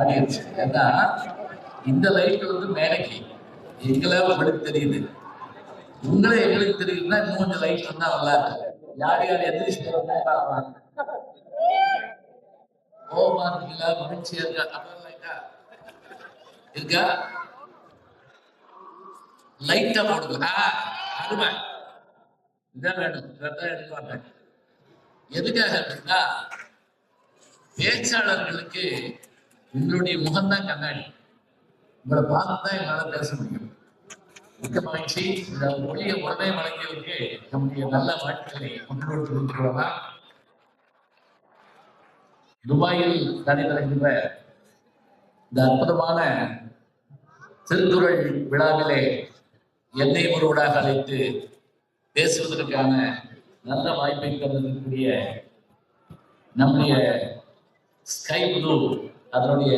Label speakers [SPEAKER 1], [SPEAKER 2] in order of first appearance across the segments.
[SPEAKER 1] Audience ஏன்னா இந்த light வந்து மேலைக்கு எங்களால உங்களுக்கு தெரியுது, உங்களே எங்களுக்கு தெரியுதுன்னா இன்னும் கொஞ்சம் லைட் இருந்தா நல்லா இருக்கு. யார் யார் எதிர்த்து பார்க்கலாம். கோபமா இருக்கீங்களா, மகிழ்ச்சியா இருக்கா, இருக்கா லைட்டா போடுங்க. அருமை, இதான் வேணும், இதான் எடுப்பாங்க. எதுக்காக அப்படின்னா பேச்சாளர்களுக்கு உங்களுடைய முகம்தான் கண்ணாடி. உங்களை பார்த்துதான் என்னால பேச முடியும். மிக்க மகிழ்ச்சி. இந்த ஒளிய உடனே வழங்கியவருக்கு நம்முடைய நல்ல வாழ்க்கைகளை கொண்டு கொடுக்கிறோம். துபாயில் நடைபெறுகின்ற இந்த அற்புதமான திருக்குறள் விழாவிலே என்னை ஒருவராக அழைத்து பேசுவதற்கான நல்ல வாய்ப்பை தந்திருக்கக்கூடிய நம்முடைய ஸ்கை ப்ளூ அதனுடைய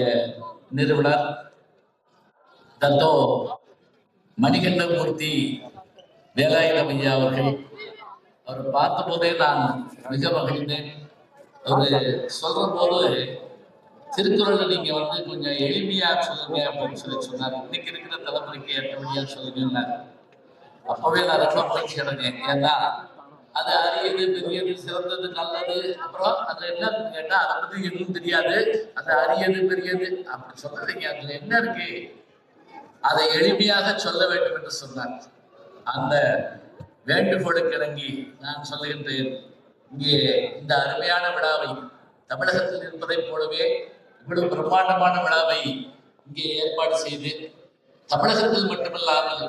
[SPEAKER 1] நிறுவனர் தத்தோ மணிகண்டமூர்த்தி வேலாயுதம் ஐயா அவர்கள், அவர் பார்த்த போதே நான் மிக மகிழ்ந்தேன். அவர் சொல்ற போது திருக்குறள் நீங்க வந்து கொஞ்சம் எளிமையா சொல்லுங்க அப்படின்னு சொன்னார். இன்னைக்கு இருக்கிற தலைமுறைக்கு ஏற்றபடியா சொல்லுங்க. அப்பவே நான் ரொம்ப மகிழ்ச்சி அடைஞ்சேன். ஏன்னா அது அரியது, பெரியது, சிறந்தது, நல்லது, அப்புறம் அதுல என்ன கேட்டா அதை பத்தி எதுவும் தெரியாது. அது அரியது பெரியது அப்படி சொல்றீங்க, அதுல என்ன இருக்கு, அதை எளிமையாக சொல்ல வேண்டும் என்று சொன்னார். அந்த வேண்டுகோளுக்கு இறங்கி நான் சொல்லுகின்றேன். இங்கே இந்த அருமையான விழாவை தமிழகத்தில் இருப்பதை போலவே இவ்வளவு பிரம்மாண்டமான விழாவை இங்கே ஏற்பாடு செய்து தமிழகத்தில் மட்டுமல்லாமல்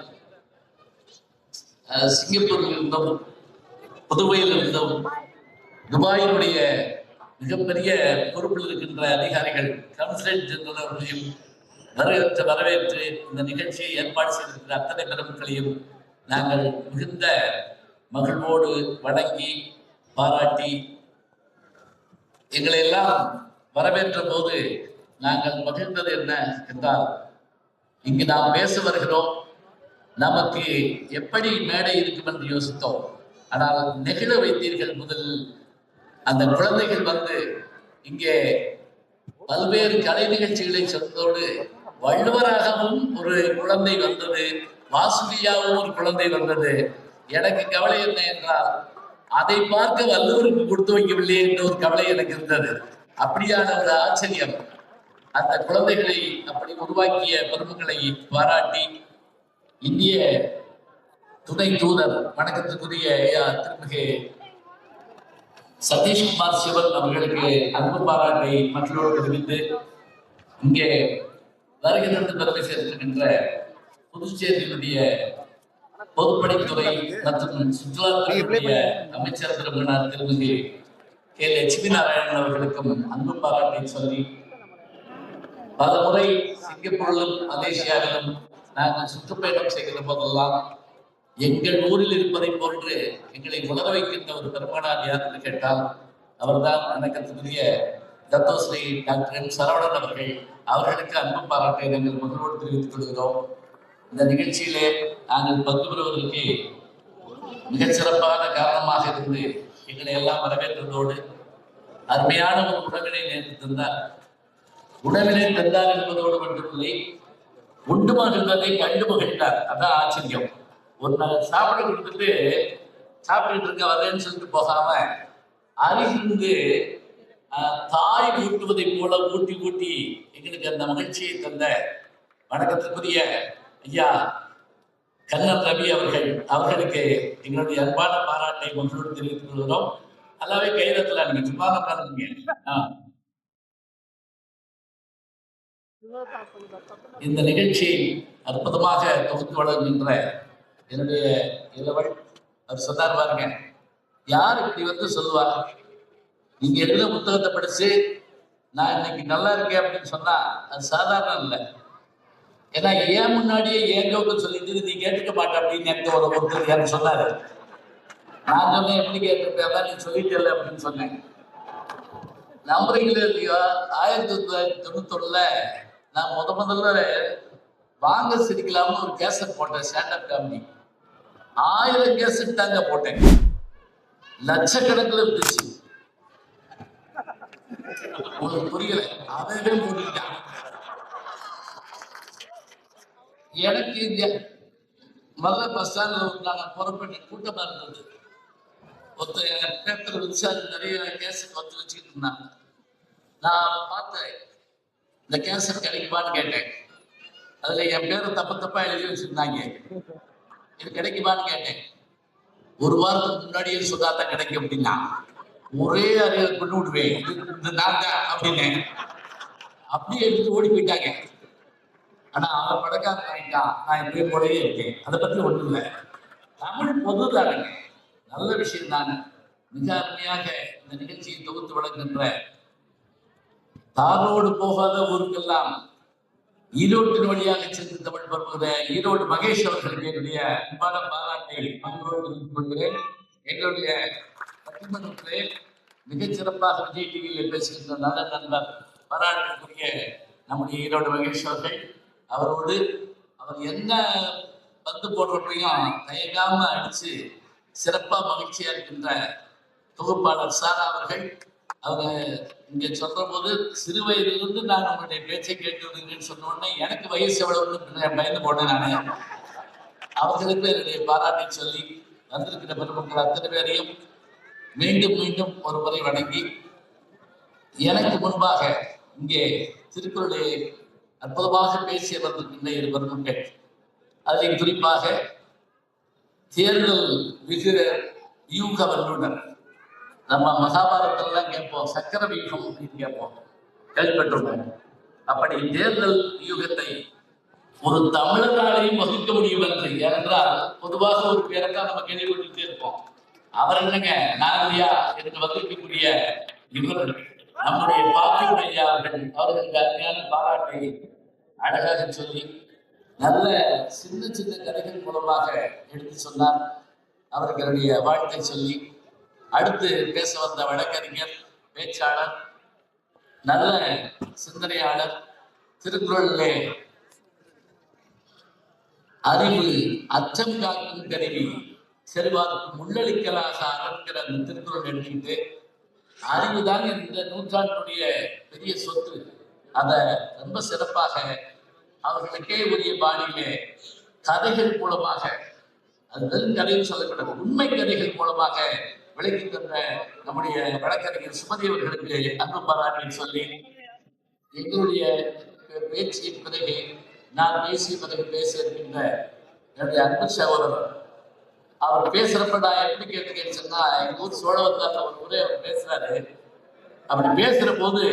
[SPEAKER 1] சிங்கப்பூரில் இருந்தும் புதுவையில் இருந்தும் துபாயினுடைய மிகப்பெரிய பொறுப்பில் இருக்கின்ற அதிகாரிகள், கவுன்சிலேட் ஜெனரல் அவர்களையும் வரவேற்று இந்த நிகழ்ச்சியை ஏற்பாடு செய்திருக்கிற அத்தனை பெருமக்களையும் நாங்கள் மிகுந்த மகிழ்வோடு வணங்கி பாராட்டி எங்களை எல்லாம் வரவேற்ற போது நாங்கள் மகிழ்ந்தது என்ன என்றால், இங்கு நாம் பேச வருகிறோம், நமக்கு எப்படி மேடை இருக்கும் என்று யோசித்தோம். ஆனால் நெகிழ வைத்தீர்கள். முதல் அந்த குழந்தைகள் வந்து இங்கே பல்வேறு கலை நிகழ்ச்சிகளை சொன்னதோடு வள்ளுவராகவும் ஒரு குழந்தை வந்தது, வாசுகியாகவும் ஒரு குழந்தை வந்தது. எனக்கு கவலை என்ன என்றால், அதை பார்க்க வள்ளுவருக்கு கொடுத்து வைக்கவில்லை என்ற ஒரு கவலை எனக்கு இருந்தது. அப்படியான ஒரு ஆச்சரியம். அந்த குழந்தைகளை அப்படி உருவாக்கிய பெருமக்களை பாராட்டி இந்திய துணை தூதர் வணக்கத்துக்குரிய திருமிகு சதீஷ்குமார் சிவன் அவர்களுக்கு அன்பு பாராட்டை மக்களோடு தெரிவித்து, இங்கே வருகை தந்து பெருமை சேர்க்கின்ற புதுச்சேரியினுடைய பொதுப்பணித்துறை மற்றும் சுற்றுலாத்துறையுடைய அமைச்சர் திருமணர் திருமிகு கே. லட்சுமி நாராயணன் அவர்களுக்கும் அன்பு பாராட்டை சொல்லி, பல முறை சிங்கப்பூரிலும் மலேசியாவிலும் நாங்கள் சுற்றுப்பயணம் செய்கிற போதெல்லாம் எங்கள் ஊரில் இருப்பதை போன்று எங்களை உணர வைக்கின்ற ஒரு பெருமானார் யார் என்று கேட்டால் அவர்தான் வணக்கத்துக்குரிய தத்தோஸ்ரீ டாக்டர் எம். சரவணன் அவர்கள். அவர்களுக்கு அன்பு பாராட்டை நாங்கள் மகிழ்வோடு தெரிவித்துக் கொள்கிறோம். இந்த நிகழ்ச்சியிலே நாங்கள் பங்கு பெறுவதற்கு மிகச்சிறப்பான காரணமாக இருந்து எங்களை எல்லாம் வரவேற்றதோடு அருமையான ஒரு உணவினை நேற்று தந்தார். உணவினை தந்தார் என்பதோடு மட்டுமில்லை, உண்டு மகிழ்ந்ததை கண்டு மகிழ்ந்தார். அதான் ஆச்சரியம். ஒரு நாள் சாப்பிட கொடுத்துட்டு சாப்பிட்டு இருக்க வரேன்னு சொல்லிட்டு போகாம அருகிருந்து தாய் ஊட்டுவதை போல ஊட்டி ஊட்டி எங்களுக்கு அந்த மகிழ்ச்சியை தந்த வணக்கத்துக்குரிய ஐயா கண்ணன் ரவி அவர்களுக்கு எங்களுடைய அன்பான பாராட்டை மகிழ்வோடு தெரிவித்துக் கொள்கிறோம். நல்லாவே கைதத்துல நீங்க சும்மா பாருங்க. இந்த நிகழ்ச்சி அற்புதமாக தொகுத்து வழங்குகின்ற என்னுடைய இளவல் அவர் சொன்னார் பாருங்க, யார் இப்படி வந்து சொல்லுவாங்க, நீங்க எழுத புத்தகத்தை படிச்சு நான் இன்னைக்கு நல்லா இருக்கேன் அப்படின்னு சொன்னா அது சாதாரணம் இல்லை. ஏன்னா ஏன் முன்னாடியே ஏன் ஜோக்கு சொல்லிட்டு நீ கேட்டுக்க மாட்டேன் அப்படின்னு எனக்கு ஒருத்தர் யாரும் சொன்னாரு. நான் சொன்னேன், எப்படி கேட்டுருக்கா நீ சொல்லிட்டல அப்படின்னு சொன்னேன். நம்புறீங்களே இல்லையோ, 1991 நான் முதல்ல வாங்க சிரிக்கலாம்னு ஒரு கேசட் போட்டேன், ஸ்டாண்டப் காமெடி. 1000 கேசட் தாங்க போட்டேன். லட்சக்கணக்கில் இருந்துச்சு. உங்களுக்கு புரியல, அதவே போட்டுக்கிட்டான். எனக்கு முதல்ல பஸ் ஸ்டாண்ட்ல நாங்கள் புறப்பட்டு கூட்டமா இருந்தது. ஒருத்தர் பேப்பர் வச்சு அது நிறைய கேசட் வந்து வச்சுக்கிட்டு இருந்தாங்க. நான் பார்த்தேன், இந்த கேசட் கிடைக்குமான்னு கேட்டேன். அதுல என் பேரை தப்பா எழுதி வச்சிருந்தாங்க. இது கிடைக்குமான்னு கேட்டேன். ஒரு வாரத்துக்கு முன்னாடியே சொல்லாதான் கிடைக்கும் அப்படின்னா ஒரே அறையில் கொண்டு விடுவேன், இது நான் தான் அப்படின்னு. அப்படியே எடுத்து ஓடி போயிட்டாங்க. ஆனா அவன் படக்காரன் ஆயிட்டான், நான் இப்படியே போலவே இருக்கேன். அதை பத்தி ஒண்ணும் இல்லை. தமிழ் பொதுதானுங்க, நல்ல விஷயம் தானே. மிக அருமையாக இந்த நிகழ்ச்சியை தொகுத்து வழங்குகின்ற தாரோடு போகாத ஊருக்கெல்லாம் ஈரோட்டின் வழியாக சென்று தமிழ் பரப்புகிற ஈரோடு மகேஷ் அவர்களுக்கு என்னுடைய அன்பான பாராட்டை பங்கோடு கொள்கிறேன். எங்களுடைய பட்டிமன்றத்திலே மிகச்சிறப்பாக விஜய் டிவியில் பேசுகின்ற நல்ல நண்பர் பாராட்டுக்குரிய நம்முடைய ஈரோடு மகேஷ் அவர்கள், அவரோடு அவர் என்ன பந்து போடுறப்பையும் தயங்காம அடிச்சு சிறப்பா மகிழ்ச்சியா இருக்கின்ற தொகுப்பாளர் சாரா அவர்கள், அவங்க இங்க சொல்ற போது சிறு வயதிலிருந்து நான் உங்களுடைய பேச்சை கேட்டு சொன்ன உடனே எனக்கு வயசு எவ்வளவுன்னு பயந்து போனேன். நான் அவர்களுக்கு என்னுடைய பாராட்டை சொல்லி வந்திருக்கிற பெருமக்கள் அத்தனை பேரையும் மீண்டும் மீண்டும் ஒரு முறை வணங்கி, எனக்கு முன்பாக இங்கே திருக்குறளை அற்புதமாக பேசிய வந்திருக்கின்ற இரு பெருமக்கள், அதில் குறிப்பாக தேர்தல் விகித யூக வல்லுநர், நம்ம மகாபாரதெல்லாம் கேட்போம், சக்கர வியூகம் அப்படின்னு கேட்போம், கேள்விப்பட்டிருப்போம். அப்படி தேர்தல் யூகத்தை ஒரு தமிழராலையும் வகுக்க முடியவில்லை. ஏனென்றால் பொதுவாக ஒரு பேரைத்தான் நம்ம கேள்விப்பட்டு இருப்போம். அவர் என்னங்க நாகரியா என்று வகுக்கக்கூடிய இவர் நம்முடைய பாத்தியுடைய அவர்களுக்கு அருமையான பாராட்டை அழகாக சொல்லி நல்ல சின்ன சின்ன கதைகள் மூலமாக எடுத்து சொன்னார். அவருக்கு என்னுடைய வாழ்த்தை சொல்லி, அடுத்து பேச வந்த வழக்கறிஞர், பேச்சாளர், நல்ல சிந்தனையாளர், திருக்குறளிலே அறிவு அச்சம் காக்கும் கருவி செல்வாக்கு முள்ளளிக்கலாக அறக்கிற அந்த திருக்குறள் எடுத்துக்கிட்டு, அறிவுதான் இந்த நூற்றாண்டுடைய பெரிய சொத்து, அதை ரொம்ப சிறப்பாக அவர்களுக்கே உரிய பாணியிலே கதைகள் மூலமாக, அது வெறும் கதையும் சொல்லக்கூடாது, உண்மை கதைகள் மூலமாக விளக்கி தந்த நம்முடைய வழக்கறிஞர் சுமதி அவர்களுக்கு அன்பு பாராட்டை சொல்லி, எங்களுடைய பேச்சின் பிறகு நான் பேசிய பிறகு பேச இருக்கின்ற என்னுடைய அன்பு சகோதரர், அவர் பேசுறப்ப நான் எப்படி கேட்டுக்கேன்னு சொன்னா, எங்க ஊர் சோழவந்தால ஒரு முறை அவர் பேசுறாரு. அப்படி பேசுற போது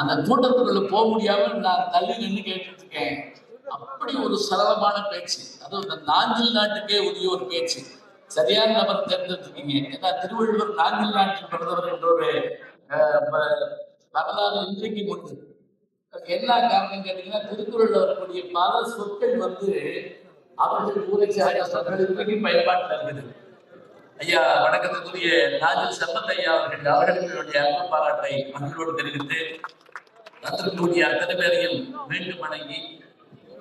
[SPEAKER 1] அந்த கூட்டத்துக்குள்ள போக முடியாம நான் தள்ளி நின்று கேட்டுட்டு இருக்கேன். அப்படி ஒரு சரளமான பேச்சு, அதுவும் இந்த நாஞ்சில் நாட்டுக்கே உரிய ஒரு பேச்சு. சரியான நபர் தேர்ந்தெடுத்துருக்கீங்க. ஏன்னா திருவள்ளுவர் நாஞ்சில் நாட்டில் பிறந்தவர் என்ற ஒரு வரலாறு இன்றைக்கு உண்டு. என்ன காரணம் கேட்டீங்கன்னா, திருக்குறள்ல வரக்கூடிய பல சொற்கள் அவர்கள் ஊரை சேர்ந்தவர்கள் இன்றைக்கு பயன்பாட்டில் இருக்குது. ஐயா வணக்கத்துக்குரிய நாஞ்சில் சம்பத் ஐயா அவர்களுக்கு என்னுடைய அன்பு பாராட்டை மகிழ்வோடு தெரிவித்து, வந்திருக்கக்கூடிய அத்தனை பேரையும் மீண்டும் வணங்கி,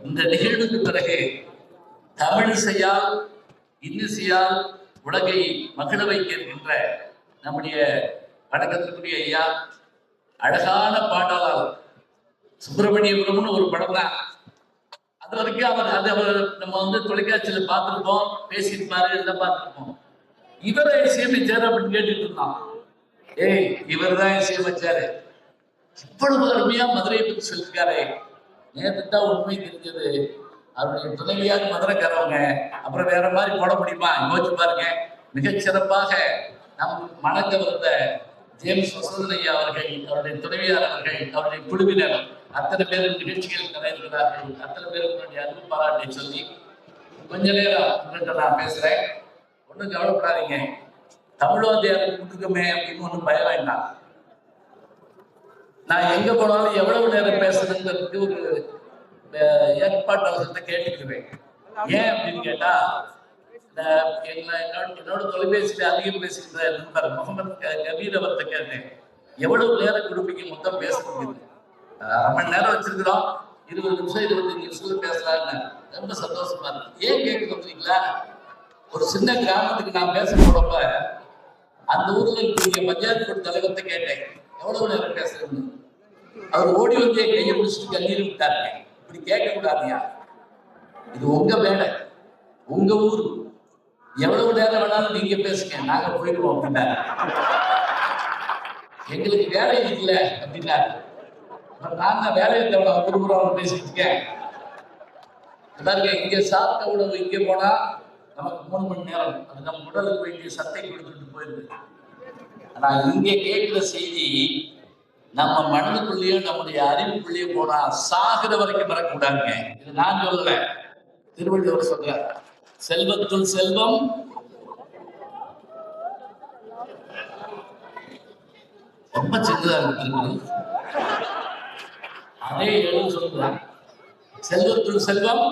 [SPEAKER 1] இந்த நிகழ்வுக்கு பிறகு தமிழிசையால் இன்னிசையால் உலகை மகிழ வைக்கின்ற நம்முடைய வணக்கத்திற்குரிய ஐயா, அழகான பாடலால் சுப்பிரமணியபுரம்னு ஒரு படம் தான். அது வரைக்கும் அவர் நம்ம தொலைக்காட்சியில் பார்த்துருப்போம், பேசியிருப்பாரு, எல்லாம் பார்த்துருப்போம். இவரை இசையமைச்சாரு அப்படின்னு கேட்டுட்டு இருந்தான். இவர் தான் இசையமைச்சாரு. இவ்வளவு அருமையா மதுரையை பற்றி சொல்லியிருக்காரு. நேற்றுதான் உண்மை தெரிஞ்சது. அவருடைய துணைவியாக மதுரைக்காரவங்க, அப்புறம் வேற மாதிரி போட முடியுமா? யோசிச்சு பாருங்க. மிகச்சிறப்பாக நம் மணக்க வந்த ஜேம்ஸ் வசந்தனையா அவர்கள், அவருடைய துணைவியார் அவர்கள், அவருடைய குழுவினர் அத்தனை பேரும் நிகழ்ச்சிகள் கலைக்கிறார்கள். அத்தனை பேருக்கு அன்பு பாராட்டை சொல்லி கொஞ்ச நேரம் நான் பேசுறேன். ஒன்றும் கவலைப்படாதீங்க, தமிழோதயாருக்கு கொடுத்துக்கமே அப்படின்னு ஒன்றும் பயம் வேண்டாம். நான் எங்க போனாலும் எவ்வளவு நேரம் பேசுறதுங்கிறதுக்கு ஒரு ஏற்பாட்டு அவசரத்தை கேட்டுக்கிறேன். ஏன் அப்படின்னு கேட்டா, என்னோட தொலைபேசியில அதிகம் பேசுகின்ற நண்பர் முகமது கபீர் அவர்கிட்ட கேட்டேன், எவ்வளவு நேரம் கொடுப்பீங்க மொத்தம் பேச முடியுது? 1/2 மணி நேரம் வச்சிருக்கிறோம், 20 நிமிஷம் 25 நிமிஷம் பேசலான்னு. ரொம்ப சந்தோஷமா இருக்கு. ஏன் கேட்க வந்தீங்களா? ஒரு சின்ன கிராமத்துக்கு நான் பேச போறப்ப அந்த ஊர்ல இருக்கக்கூடிய பஞ்சாயத்து போர்டு தலைவர்கிட்ட கேட்டேன், எவ்வளவு நேரம் பேசுறேன்னு. அவர் ஓடி வந்து கையை பிடிச்சிட்டு கண்ணீர் விட்டாருங்க. இப்படி கேட்க கூடாதியா, இது உங்க வேலை, உங்க ஊர், எவ்வளவு நேரம் வேணாலும் நீங்க பேசுங்க, நாங்க போயிடுவோம் அப்படின்னாரு. எங்களுக்கு வேலை இல்லை அப்படின்னாரு. நான் தான் வேலையை தவிர விரும்புறவங்க பேசிட்டு இருக்கேன். இங்க சாப்பிட்ட உணவு இங்க போனா நமக்கு 3 மணி நேரம், அது நம்ம உடலுக்கு வேண்டிய சத்தை கொடுத்துட்டு போயிருக்கு. ஆனா இங்க கேட்கிற செய்தி நம்ம மனதுக்குள்ளேயோ நம்முடைய அறிவுக்குள்ளேயோ போனா சாகிற வரைக்கும் வரக்கூடாதுங்க. இது நான் சொல்லல, திருவள்ளுவர் சொல்றார், செல்வத்துள் செல்வம் ரொம்ப சின்னதா இருக்கு. அதே எழுத சொல்றார், செல்வத்துள் செல்வம்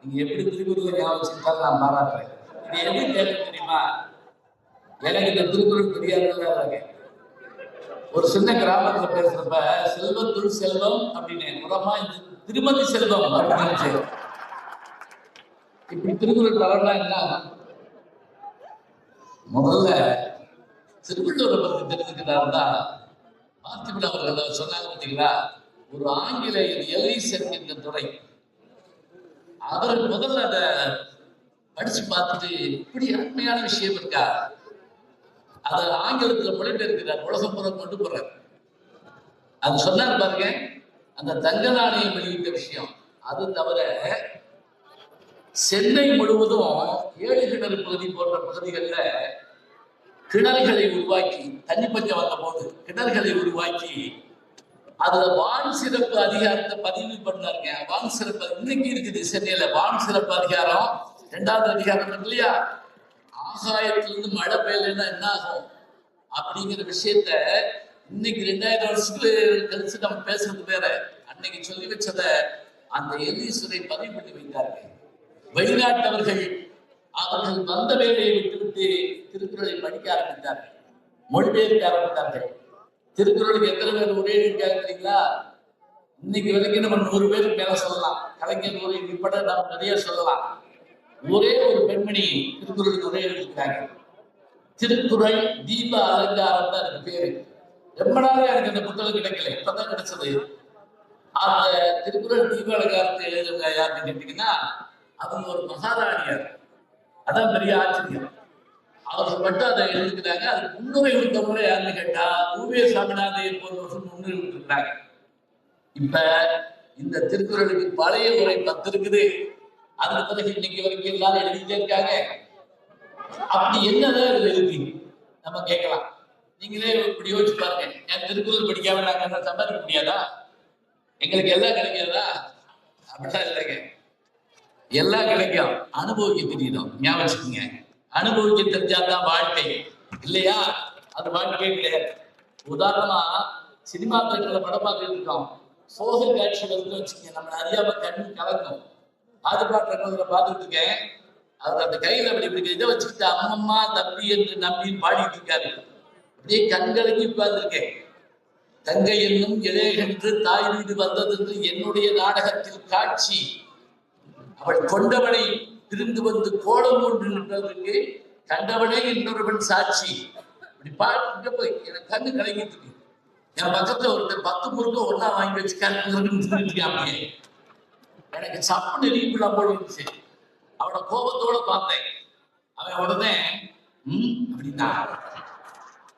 [SPEAKER 1] நீங்க எப்படி திருக்குறள் ஞாபகம் நான் பாராட்டுறேன். இது எப்படி கேட்க தெரியுமா, எனக்கு இந்த திருக்குறள் தெரியாத ஒரு சின்ன கிராமத்துல பேசுறப்ப செல்வத்துள் செல்வம் அப்படின்னு புறமா இந்த திருமதி செல்வம் அப்படின்னு இப்படி திருக்குறள் தரலாம். என்ன முதல்ல திருவள்ளுவரை பத்தி தெரிஞ்சுக்கிறாருன்னா பார்த்திபன் அவர்கள் சொன்னாங்க பார்த்தீங்களா, ஒரு ஆங்கிலேயர் எலிஸ் என்கின்ற துறை, அவர் முதல்ல அதை படிச்சு பார்த்துட்டு இப்படி அருமையான விஷயம் இருக்கா, அதை ஆங்கிலத்துல மொழிபெயர்க்கிறார், உலகம் புறம் கொண்டு போறார். அது சொன்னார் பாருங்க, அந்த தங்க நாணயம் வெளியிட்ட விஷயம். அது தவிர சென்னை முழுவதும் 7 கிணறு பகுதி போன்ற பகுதிகளில் கிணறுகளை உருவாக்கி, தண்ணி பஞ்சம் வந்த போது கிணறுகளை உருவாக்கி அதுல வான் சிறப்பு அதிகாரத்தை பதிவு பண்ணாருங்க. வான் சிறப்பு இன்னைக்கு இருக்குது சென்னையில. வான் சிறப்பு அதிகாரம் 2வது அதிகாரம் இருக்கு இல்லையா, ஆகாயத்திலிருந்து மழை பெய்யலன்னா என்ன ஆகும் அப்படிங்கிற விஷயத்த இன்னைக்கு 2000 வருஷத்துக்கு கழிச்சு நம்ம பேசுறது வேற. அன்னைக்கு சொல்லி வச்சத அந்த எலீஸ்வரை பதிவு பண்ணி வைத்தார்கள். வெளிநாட்டவர்கள் அவர்கள் வந்த வேலையை விட்டுவிட்டு திருக்குறளை படிக்க ஆரம்பித்தார்கள், மொழிபெயர்க்க ஆரம்பித்தார்கள். திருக்குறளுக்கு எத்தனை பேர் ஒரே தெரியுங்களா? இன்னைக்கு வரைக்கும் நம்ம 100 பேருக்கு மேல சொல்லலாம். கலைஞர் உரை உட்பட நாம் நிறைய சொல்லலாம். ஒரே ஒரு பெண்மணி திருக்குறளுக்கு உரை எழுதியிருக்காங்க. திருக்குறள் தீப அலங்காரம் தான் அதுக்கு பேரு. ரொம்ப நாளே எனக்கு அந்த புத்தகம் கிடைக்கல, இப்பதான் கிடைச்சது. அந்த திருக்குறள் தீப அலங்காரத்தை எழுதுங்க யாருன்னு கேட்டீங்கன்னா, அவங்க ஒரு மகாராணியார். அதான் பெரிய ஆச்சரியம். அவர்கள் மட்டும் அதை எழுதுக்கிறாங்க. அதுக்கு முன்னுரை விட்டவங்கள யாருன்னு கேட்டா ஊவே சாமிநாதையர் போன்றவர்கள் முன்னுரை விட்டுருக்காங்க. இப்ப இந்த திருக்குறளுக்கு பழைய உரை 10 இருக்குது. அதுக்கு பிறகு இன்னைக்கு வரைக்கும் எல்லாரும் எழுதிட்டே இருக்காங்க. அப்படி என்னதான் இதுல எழுதி நம்ம கேட்கலாம். நீங்களே இப்படி யோசிச்சு பாருங்க, என் திருக்குறள் படிக்காம நாங்க சம்பாதிக்க முடியாதா? எங்களுக்கு எல்லாம் கிடைக்காதா? அப்படிலாம் இல்லைங்க, எல்லாம் கிடைக்கும். அனுபவிக்க தெரியணும், ஞாபகம் வச்சுக்கோங்க. அனுபவிக்க தெரிஞ்சாதான் வாழ்க்கை, இல்லையா அது வாழ்க்கையே கிடையாது. உதாரணமா சினிமா தேட்டர்ல படம் பார்த்துட்டு இருக்கோம், சோக காட்சி வந்து வச்சுக்கோங்க, நம்மளை அறியாம கண்ணு கலக்கும். பாதுகாப்பு பார்த்துட்டு இருக்கேன், அவர் அந்த கையில அப்படி இதை வச்சுக்கிட்டு அம்மம்மா தம்பி என்று நம்பின்னு பாடிட்டு இருக்காரு. அப்படியே கண்களுக்கு உட்கார்ந்துருக்கேன். தங்கை என்னும் இளையன்று தாய் வீடு வந்ததென்று என்னுடைய நாடகத்தில் காட்சி, அவள் கொண்டவனை திருந்து வந்து கோலம் ஒன்று நின்றதற்கு கண்டவனே இன்னொருவன் சாட்சி. இப்படி பாட்டு போய் எனக்கு கண்ணு கலங்கிட்டு இருக்கு. என் பக்கத்துல ஒருத்தர் 10 முறுக்க ஒன்னா வாங்கி வச்சு கண்ணு எனக்கு சப்பு நெறிப்புலாம் போல இருந்துச்சு. அவனை கோபத்தோட பார்த்தேன். அவன் உடனே அப்படின்னா,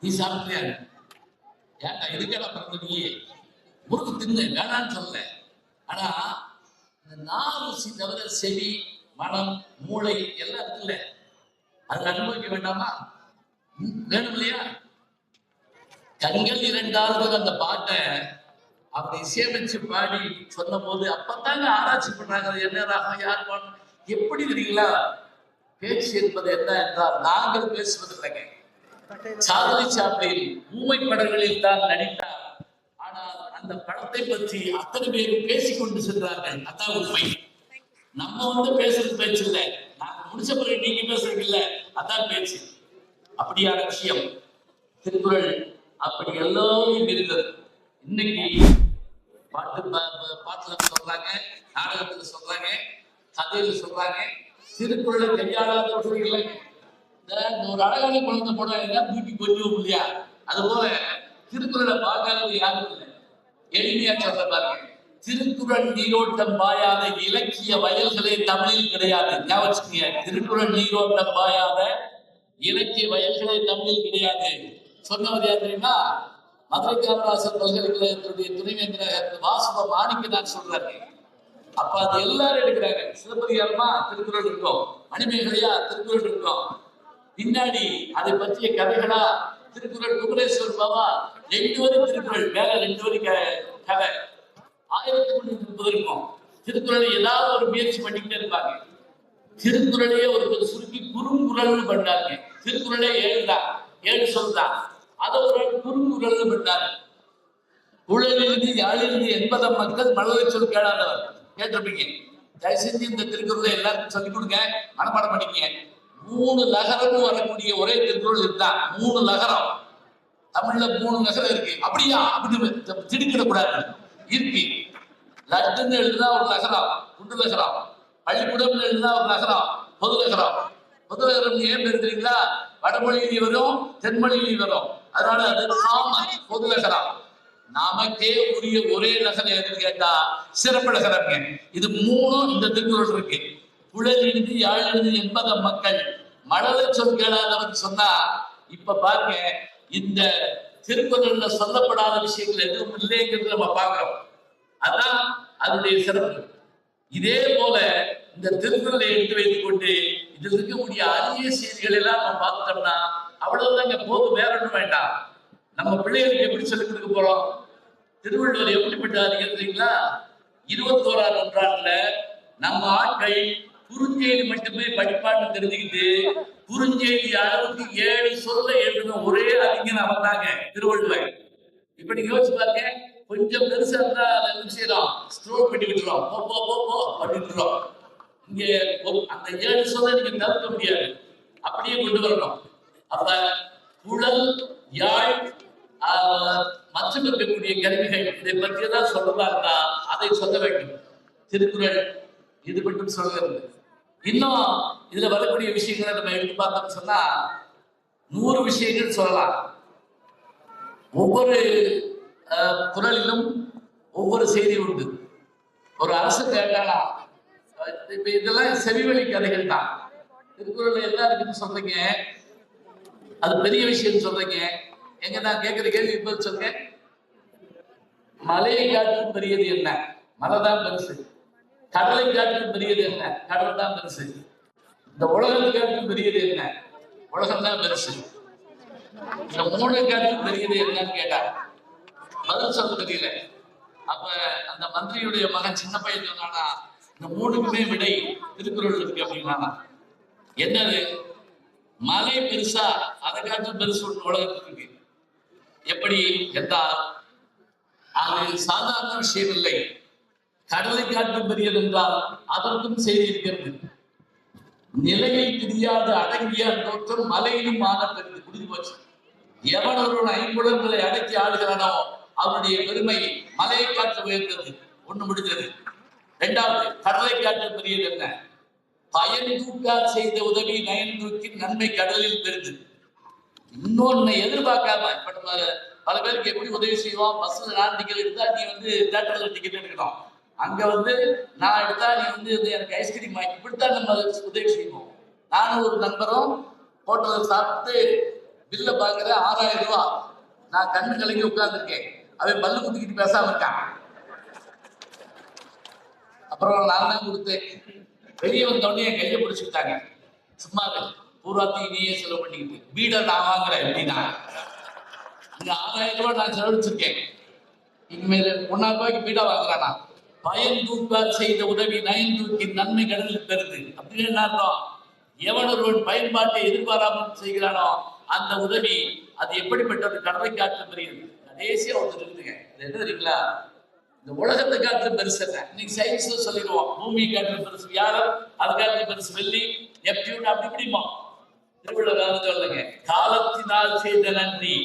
[SPEAKER 1] நீ சாப்பிட்டியா? ஏன்டா இதுக்கெல்லாம் பிறந்த நீ முறுக்கு தின்னு வேணான்னு சொல்லல. ஆனா இந்த 4 ருசி தவிர செவி, மனம், மூளை எல்லாம் இருக்குல்ல, அது அனுபவிக்க வேண்டாமா? வேணும் இல்லையா? கண்கள் 2வது அந்த பாட்டை அவங்க இசையமைச்சு பாடி சொன்ன போது அப்பதாங்க ஆராய்ச்சி பண்றாங்க. என்ன ராகம், யார் பாடணும், எப்படி தெரியுங்களா? பேச்சு என்பது என்ன என்றால் நாங்கள் பேசுவது இல்லைங்க. சார்லி சாப்ளின் ஊமை படங்களில் தான் நடித்தார். ஆனால் அந்த படத்தை பற்றி அத்தனை பேரும் பேசிக்கொண்டு சென்றார்கள். அதான் உண்மை. நம்ம பேசுறது பேச்சு இல்லை, நாங்க முடிச்ச பிறகு நீங்க பேசுறது இல்லை, அதான் பேச்சு. அப்படியான விஷயம். திருக்குறள் அப்படி எல்லோரும் இருந்தது. இன்னைக்கு பாட்டுல சொல்றாங்க, நாடகத்துல சொல்றாங்க, கதையில சொல்றாங்க, திருக்குறளை கையாளாதவர்கள் இல்லை. ஒரு அழகான குழந்தை போனா தூக்கி கொஞ்சம் இல்லையா, அது போல திருக்குறளை பார்க்காதது யாரும் இல்லை. எளிமையா சொல்ற பாருங்க, திருக்குறள் நீரோட்டம் பாயாத இலக்கிய வயல்களே தமிழில் கிடையாது. திருக்குறள் நீரோட்டம் பாயாத இலக்கிய வயல்களே தமிழில் கிடையாது. சொன்னவர் யார் தெரியுமா? மதுரை காமராசர் பல்கலைக்கழகத்தினுடைய துணைவேந்தர் வாசுப மாணிக்க நான் சொல்றாரு. அப்ப அது எல்லாரும் எடுக்கிறாங்க. சிலப்பதிகாரமா திருக்குறள் இருக்கும், மணிமேகலையா திருக்குறள் இருக்கும், பின்னாடி அதை பற்றிய கதைகளா திருக்குறள் குமரேஸ்வர் பாபா 2 வரி திருக்குறள், மேல 2 வரி கதை, 1030 இருக்கும். திருக்குறளை ஏதாவது ஒரு முயற்சி பண்ணிக்கிட்டே இருப்பாங்க. திருக்குறளையே ஒரு சுருக்கி குறுங்குறள்னு பண்ணாங்க. திருக்குறளே 7 சொல்றான், அதை ஒரு குறுங்குறள்னு பண்ணாரு. குழலிலிருந்து யாழிலிருந்து 80 மக்கள் மழலை சொல் கேளாதவர் கேட்டிருப்பீங்க. தயவு செஞ்சு இந்த திருக்குறளை எல்லாருக்கும் சொல்லிக் கொடுங்க, மனப்பாடம் பண்ணிக்க. 3 லகரம் வரக்கூடிய ஒரே திருக்குறள் இருந்தான். 3 லகரம் தமிழ்ல 3 லகரம் இருக்கு. அப்படியா அப்படின்னு திடுக்கிடக்கூடாது. இருக்கு. லட்டுன்னு எழுதுனா ஒரு லகரம், குண்டு லகரம். பள்ளிக்கூடம் எழுதுனா ஒரு லகரம், பொது லகரம். பொது லகரம் ஏன் தெரியுங்களா? வடமொழியிலையும் வரும், தென்மொழியிலையும் வரும். அதனால அது பொது லகரம். நமக்கே உரிய ஒரே லகரம் எதுன்னு கேட்டா சிறப்பு லகரங்க. இது 3 இந்த திருக்குறள் இருக்கு. குழலிருந்து யாழிலிருந்து 80 மக்கள் மழலை சொல் கேளாதவன் சொன்னா, இப்ப பாருங்க, இந்த திருக்குறள்ல சொல்லப்படாத விஷயங்கள் எதுவும் இல்லைங்கிறது நம்ம பார்க்கிறோம். அதான் அதனுடைய சிறப்பு. இதே போல இந்த திருக்குறளை எடுத்து வைத்துக் கொண்டு இதில் இருக்கக்கூடிய அரிய செய்திகள் எல்லாம் நம்ம பார்த்துட்டோம்னா அவ்வளவுதாங்க போதும், வேற ஒன்றும் வேண்டாம். நம்ம பிள்ளைகளுக்கு எப்படி சொல்லிக் கொடுக்க போறோம்? திருவள்ளுவர் எப்படிப்பட்ட தெரியுங்களா? 21ஆம் நூற்றாண்டுல நம்ம ஆட்கள் குறுஞ்செய்தி மட்டுமே படிப்பான்னு தெரிஞ்சுக்கிட்டு குறுஞ்செய்தி அளவுக்கு 7 சொல்ல எழுதின ஒரே அறிஞர் அவன் தாங்க திருவள்ளுவர். இப்ப நீங்க யோசிச்சு பாருங்க, கொஞ்சம் பெருசா இருந்தா என்ன செய்யறோம்? ஸ்க்ரோல் பண்ணி விட்டுறோம், போ பண்ணிட்டுறோம். இங்க அந்த 7 சொல்ல நீங்க தவிர்க்க முடியாது, அப்படியே கொண்டு வரணும். அப்ப குழல், யாழ், மற்றும் இருக்கக்கூடிய கருவிகள் இதை பற்றியதான் சொல்லலாம்னா அதை சொல்ல வேண்டும். திருக்குறள் இது மட்டும் சொல்கிறது. இன்னும் இதுல வரக்கூடிய விஷயங்களை நம்ம எடுத்து பார்த்தோம்னு சொன்னா 100 விஷயங்கள் சொல்லலாம். ஒவ்வொரு குறளிலும் ஒவ்வொரு செய்தி உண்டு. ஒரு அரசு கேட்டாலா, இப்ப இதெல்லாம் செவிவழி கதைகள் தான். திருக்குறள் எல்லாம் இருக்குன்னு சொல்றீங்க, அது பெரிய விஷயம் சொல்றீங்க. எங்க நான் கேட்கிற கேள்வி இப்ப சொல்லுங்க. மலையை காட்டிலும் பெரியது என்ன? மலை தான் பெருசு. கடலை காட்டிலும் பெரியது என்ன? கடல் தான் பெருசு. இந்த உலகத்தை காட்டிலும் பெரியது என்ன? உலகம் தான் பெருசு. இந்த 3 காட்டிலும் பெரியது என்னன்னு கேட்டா பதில் சொல்ல தெரியல. அப்ப அந்த மந்திரியுடைய மகன் சின்ன பையன் சொன்னானா, இந்த 3க்குமே விடை திருக்குறள் இருக்கு அப்படின்னா. என்னது? மலை பெருசா, அதை காட்டிலும் பெருசு உலகத்துக்கு இருக்கு. எப்படி என்றால் அது சாதாரண விஷயம் இல்லை. கடலை காட்டும் பெரியது என்றால் அதற்கும் செய்தி இருக்கிறது. நிலையை தெரியாத அடங்கிய தோற்றம் மலையிலும் ஆன பெருது முடிஞ்சு போச்சு. எவன் ஒருவன் 5 அடக்கி ஆடுகிறானோ அவனுடைய பெருமை மலையை காற்று உயர்ந்தது. ஒண்ணு முடிஞ்சது. 2வது, கடலை காற்று பெரியது என்ன? பயன் தூக்கால் செய்த உதவி நயன் தூக்கி நன்மை கடலில் பெருது. இன்னொன்னு எதிர்பார்க்காம, இப்ப நம்ம பல பேருக்கு எப்படி உதவி செய்வோம்? பஸ்ல நான் டிக்கெட் எடுத்தா நீ தியேட்டர்ல டிக்கெட் எடுக்கணும், அங்க நான் எடுத்தா நீ எனக்கு ஐஸ்கிரீம் வாங்கி, இப்படித்தான் நம்ம உதவி செய்வோம். நானும் ஒரு நண்பரும் ஹோட்டலில் சாப்பிட்டு பில்ல பாக்குற 6000 ரூபாய். நான் கண்ணு கலங்கி உட்கார்ந்துருக்கேன். அவன் பல்லு குத்திக்கிட்டு பேசாம இருக்கான். அப்புறம் நான் தான் கொடுத்தேன். வெளியே வந்தோடனே என் கையை பிடிச்சுக்கிட்டாங்க. சும்மா பூராத்தையும் நீயே செலவு பண்ணிக்கிட்டு வீடை நான் வாங்குறேன் அப்படின்னா, இங்க 6000 ரூபாய் நான் செலவழிச்சிருக்கேன். இனிமேல் 1,000 ரூபாய்க்கு வீடா வாங்குறானா? பயன் தூக்கால் செய்த உதவி நயன் தூக்கி நன்மை கடலில் பெறுது அப்படின்னு என்ன அர்த்தம்? எவன் ஒருவன் பயன்பாட்டை எதிர்பாராமல் செய்கிறானோ அந்த உதவி அது எப்படிப்பட்டது? கடலை காற்று பெரியது. கடைசியா ஒன்று இருக்குதுங்க. அது என்ன தெரியுங்களா? இந்த உலகத்தை காற்று பெருசு என்ன? இன்னைக்கு சயின்ஸ்ல சொல்லிடுவோம், பூமி காற்று பெருசு வியாழன், அது காற்று பெருசு வெள்ளி, நெப்டியூன், அப்படி இப்படிமா. திருவள்ளுவர் சொல்லுங்க, காலத்தினால் செய்த நன்றி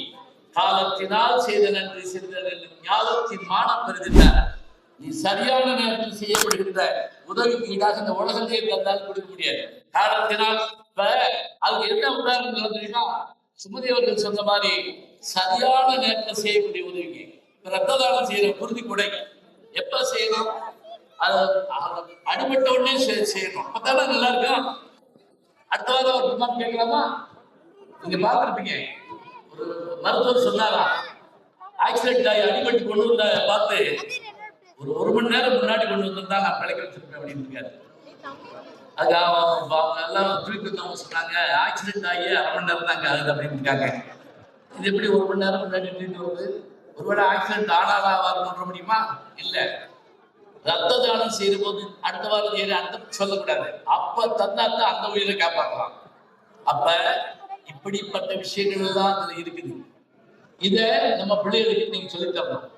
[SPEAKER 1] காலத்தினால் செய்த நன்றி சிறிதல் ஞாபகத்தின் மானம் பெறுகின்றார். நீ சரியான நேரத்தில் செய்யப்படுகின்ற உதவிக்கு ஈடாக இந்த உலகத்தையே தந்தால் கொடுக்க முடியாது. காலத்தினால் இப்ப அதுக்கு என்ன உதாரணம் நடந்ததுன்னா, சுமதி அவர்கள் சொன்ன மாதிரி சரியான நேரத்தில் செய்யக்கூடிய உதவிக்கு ரத்த தானம் செய்யற குருதி கொடை எப்ப செய்யணும்? அடிபட்ட உடனே செய்யணும். அப்பதானே நல்லா இருக்கும். அடுத்த வாரம் ஒரு விமானம் கேட்கலாமா? நீங்க பார்த்துருப்பீங்க, ஒரு மருத்துவர் சொன்னாரா, ஆக்சிடென்ட் ஆகி அடிபட்டு கொண்டு வந்த பார்த்து ஒரு மணி நேரம் முன்னாடி கொண்டு வந்திருந்தா நான் பிழைக்க வச்சிருப்பேன் அப்படின்னு இருக்காரு. அதுக்கு எல்லாம் திருப்பி சொன்னாங்க, ஆக்சிடென்ட் ஆகி அரை மணி நேரம் தாங்க ஆகுது அப்படின்னு இருக்காங்க. இது எப்படி ஒரு மணி நேரம் முன்னாடி ட்ரீட்மெண்ட் வருது? ஒருவேளை ஆக்சிடென்ட் ஆனாலா சொல்ல முடியுமா? இல்ல. ரத்த தானம் செய்யும் போது அடுத்த வாரம் அந்த சொல்லக்கூடாது. அப்ப தந்தாத்தான் அந்த உயிரை காப்பாற்றலாம். அப்ப இப்படிப்பட்ட விஷயங்கள் தான் அதுல இருக்குது. இத நம்ம பிள்ளைகளுக்கு நீங்க சொல்லி தரணும்.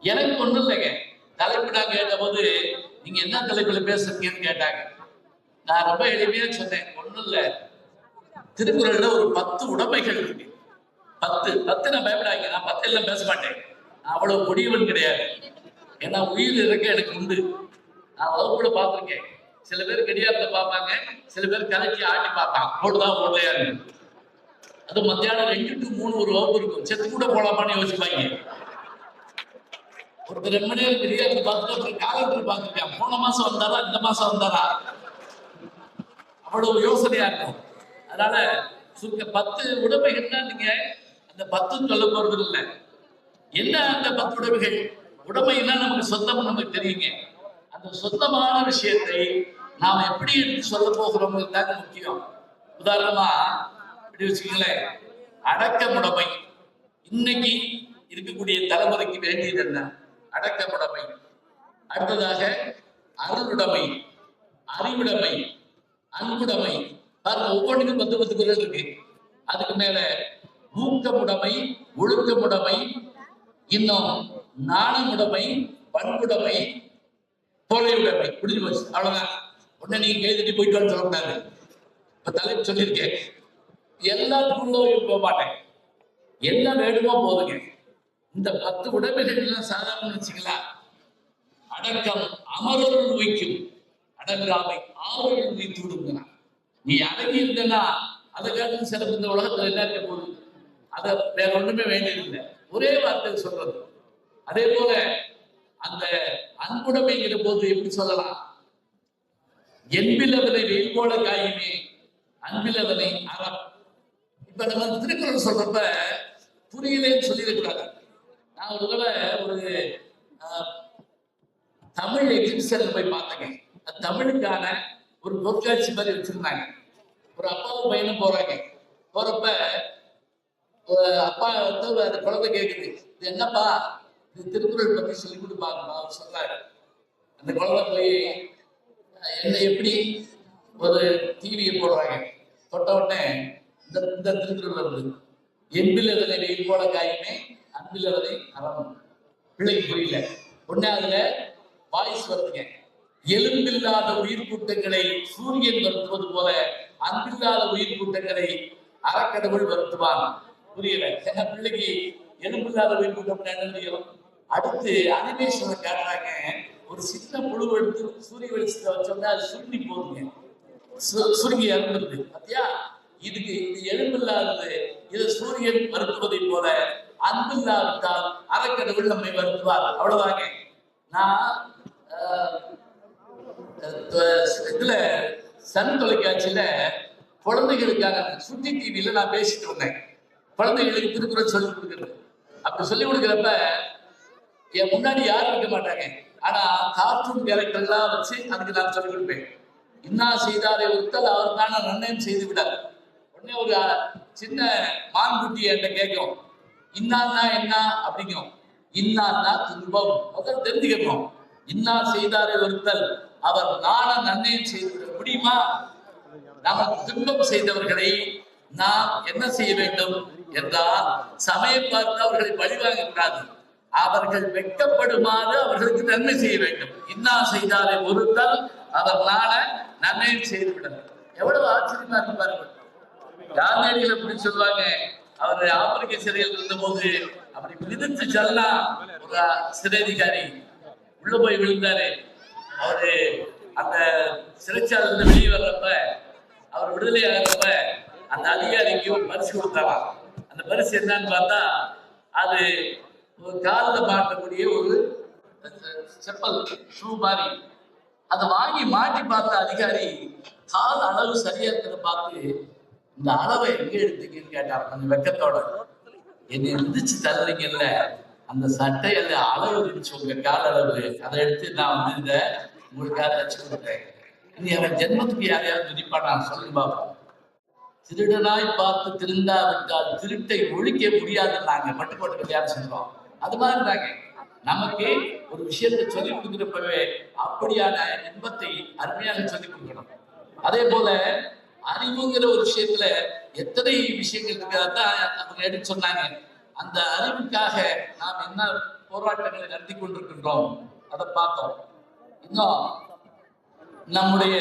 [SPEAKER 1] எனக்கு ஒண்ணும் இல்லைங்க, தலைப்பு நான் கேட்ட போது நீங்க என்ன தலைப்புல பேசுறீங்கன்னு கேட்டாங்க. நான் ரொம்ப எளிமையா சொன்னேன், ஒண்ணும் இல்ல, திருக்குறள்ல ஒரு 10 உடைமைகள் இருக்கு. 10 நான் பயப்படாங்க, நான் 10 எல்லாம் பேச மாட்டேன். நான் அவ்வளவு கொடியவன் கிடையாது. ஏன்னா உயிர் இருக்க எனக்கு உண்டு. நான் வகுப்புல பார்த்திருக்கேன், சில பேர் கடியாரத்தை பார்ப்பாங்க, சில பேர் கலக்கி ஆட்டி பார்ப்பாங்க, போட்டுதான் போடலையா இருக்கு. அது மத்தியானம் 2 to 3 ஒரு வகுப்பு இருக்கும், செத்து கூட போலாமான்னு யோசிப்பாங்க. ஒருத்தர் 2 மணி நேரம் கடியாரத்தை பார்த்துட்டு அப்புறம் காலத்தில் பார்த்துருக்கேன், போன மாசம் வந்தாரா இந்த மாசம் வந்தாரா, அவ்வளவு யோசனையா இருக்கும். அதனால சுருக்க 10 உடைமைகள்னா நீங்க அந்த 10 சொல்ல போறது இல்லை. என்ன அந்த 10 உடைமைகள்? உடைமைன்னா நமக்கு சொந்தம் நமக்கு தெரியுங்க. அந்த சொந்தமான விஷயத்தை நாம் எப்படி எடுத்து சொல்ல போகிறோம் தான் முக்கியம். உதாரணமா இப்படி வச்சுக்கங்களேன், அடக்கமுடைமை இன்னைக்கு இருக்கக்கூடிய தலைமுறைக்கு வேண்டியது என்ன? அடக்கமுடைமை. அடுத்ததாக அருளுடைமை, அறிவுடைமை, அன்புடைமை. பாருங்க, ஒவ்வொன்றுக்கும் 10 குரல் இருக்கு. அதுக்கு மேல ஊக்கமுடைமை, ஒழுக்கமுடைமை, இன்னும் நாணமுடைமை, பண்புடைமை, தொலைவுடைமை. புரிஞ்சு போச்சு, அவ்வளவுதான். உடனே நீங்க கைதட்டி போயிட்டு சொல்லக்கூடாது. இப்ப தலைப்பு சொல்லியிருக்கேன், எல்லாத்துக்குள்ளும் போக மாட்டேன், என்ன வேணுமோ போதுங்க. இந்த 10 உடைமைகள் எல்லாம் சாதாரண வச்சுக்கலாம். அடக்கம் அமரருள் வைக்கும், அடங்காமை ஆவருள் வைத்து விடுங்க. நீ அடங்கி இருந்தனா அதுக்காக சிறப்பு இந்த உலகத்துல என்ன இருக்க போகுது? அதை வேற ஒண்ணுமே வேண்டியதில்லை, ஒரே வார்த்தை சொல்றது. அதே போல அந்த அன்புடைமைங்கிற போது எப்படி சொல்லலாம்? என்பிலவனை வெயில் போல காயுமே, அன்பிலவனை அறம். இப்ப நம்ம திருக்குறள் சொல்றப்ப புரியலேன்னு சொல்லிடக்கூடாது. நான் ஒரு தடவை ஒரு தமிழ் எக்ஸிபிஷன்ல போய் பார்த்தேங்க. தமிழுக்கான ஒரு பொருட்காட்சி மாதிரி வச்சிருந்தாங்க. ஒரு அப்பாவும் பையனும் போறாங்க. போறப்ப அப்பா வந்து அந்த குழந்தை கேட்குது, இது என்னப்பா, இது திருக்குறள் பத்தி சொல்லி கொடுப்பாங்கப்பா. அவர் சொல்றாரு. அந்த குழந்தை போய் என்ன எப்படி ஒரு டிவியை போடுறாங்க, தொட்ட உடனே இந்த திருக்குறள் வருது, என்பில் அதனை வெயில் போல காயுமே, அன்பில் அதனை அறம். பிள்ளைக்கு புரியல. உடனே அதுல வாய்ஸ் வருதுங்க, எலும்பில்லாத உயிர் கூட்டங்களை சூரியன் வருத்துவது போல அன்பில்லாத உயிர் கூட்டங்களை அறக்கடவுள் வருத்துவான். புரியல. பிள்ளைக்கு எலும்பில்லாத உயிர் கூட்டம் என்ன தெரியும்? அடுத்து அனிமேஷனை காட்டுறாங்க, ஒரு சின்ன புழு எடுத்து சூரிய வெளிச்சத்தை வச்சோம்னா அது சுருங்கி போகுதுங்க, சுருங்கி இறந்துருது. பாத்தியா, இதுக்கு இது எலும்பில்லாதது, இது சூரியன் வருத்துவதை போல அன்பில்லாவிட்டால் அறக்கடவுள் நம்மை வருத்துவார். அவ்வளவுதாங்க. நான் இதுல சன் தொலைக்காட்சியில குழந்தைகளுக்காக சுட்டி டிவியில நான் பேசிட்டு வந்தேன். குழந்தைகளுக்கு திருக்குறள் சொல்லிக் கொடுக்குறது. அப்படி சொல்லிக் கொடுக்குறப்ப என் முன்னாடி யாரும் இருக்க மாட்டாங்க. ஆனா கார்ட்டூன் கேரக்டர்லாம் வச்சு அதுக்கு நான் சொல்லிக் கொடுப்பேன். இன்னா செய்தாரை ஒருத்தல் அவர் தானே நன்னயம் செய்து விடார். உடனே ஒரு சின்ன மான்குட்டி என்கிட்ட கேட்கும், இன்னான்னா என்ன அப்படிங்கும். இன்னான்னா துன்பம். முதல் தெரிஞ்சுக்கணும். இன்னா செய்தாரை ஒருத்தல் அவர் நான நன்னயம் செய்து முடியுமா? நமக்கு துன்பம் செய்தவர்களை நாம் என்ன செய்ய வேண்டும் என்றால், சமயம் பார்த்து அவர்களை பழிவாங்க கூடாது. அவர்கள் வெட்கப்படுமாறு அவர்களுக்கு நன்மை செய்ய வேண்டும். இன்னா செய்தாரை ஒருத்தல் அவர் நான நன்மையும் செய்து விட. எவ்வளவு ஆச்சரியமா இருக்கு பாருங்க. காந்தியடிகள் எப்படி சொல்லுவாங்க, அவர் ஆப்பிரிக்க சிறையில் இருந்த போது அப்படி மிதிச்சு செல்லா ஒரு சிறை அதிகாரி உள்ள போய் விழுந்தாரு. அவரு அந்த சிறைச்சாலை இருந்து வெளியே வர்றப்ப அவர் விடுதலை ஆகிறப்ப அந்த அதிகாரிக்கு ஒரு பரிசு கொடுத்தாராம். அந்த பரிசு என்னன்னு பார்த்தா அது ஒரு காலில் மாட்டக்கூடிய ஒரு செப்பல் ஷூ மாதிரி. அதை வாங்கி மாட்டி பார்த்த அதிகாரி கால் அளவு சரியா இருக்கிறத பார்த்து இந்த அளவை எங்க எடுத்தீங்கன்னு கேட்டார் அந்த வெக்கத்தோட. என்னை மிதிச்சு தள்ளுறீங்கல்ல, அந்த சட்டையில அளவு இருந்துச்சு உங்க கால அளவு, அதை எடுத்து நான் வந்து இந்த உங்களுக்காக தச்சு கொடுத்தேன். இனி அவன் ஜென்மத்துக்கு யாரையாவது மிதிப்பானா சொல்லுங்க பாப்போம். திருடனாய் பார்த்து திருந்தாவிட்டால் திருட்டை ஒழிக்க முடியாதுன்னு நாங்க மட்டுப்பட்டு கல்யாணம் செஞ்சோம். அது மாதிரி தாங்க நமக்கு ஒரு விஷயத்தை சொல்லிக் கொடுக்குறப்பவே அப்படியான இன்பத்தை அருமையாக சொல்லிக் கொடுக்கணும். அதே போல அறிவுங்கிற ஒரு விஷயத்துல எத்தனை விஷயங்கள் இருக்கிறதான் அவங்க எடுத்து சொன்னாங்க. அந்த அறிவுக்காக நாம் என்ன போராட்டங்களை நடத்தி கொண்டிருக்கின்றோம் அதை பார்த்தோம். இன்னும் நம்முடைய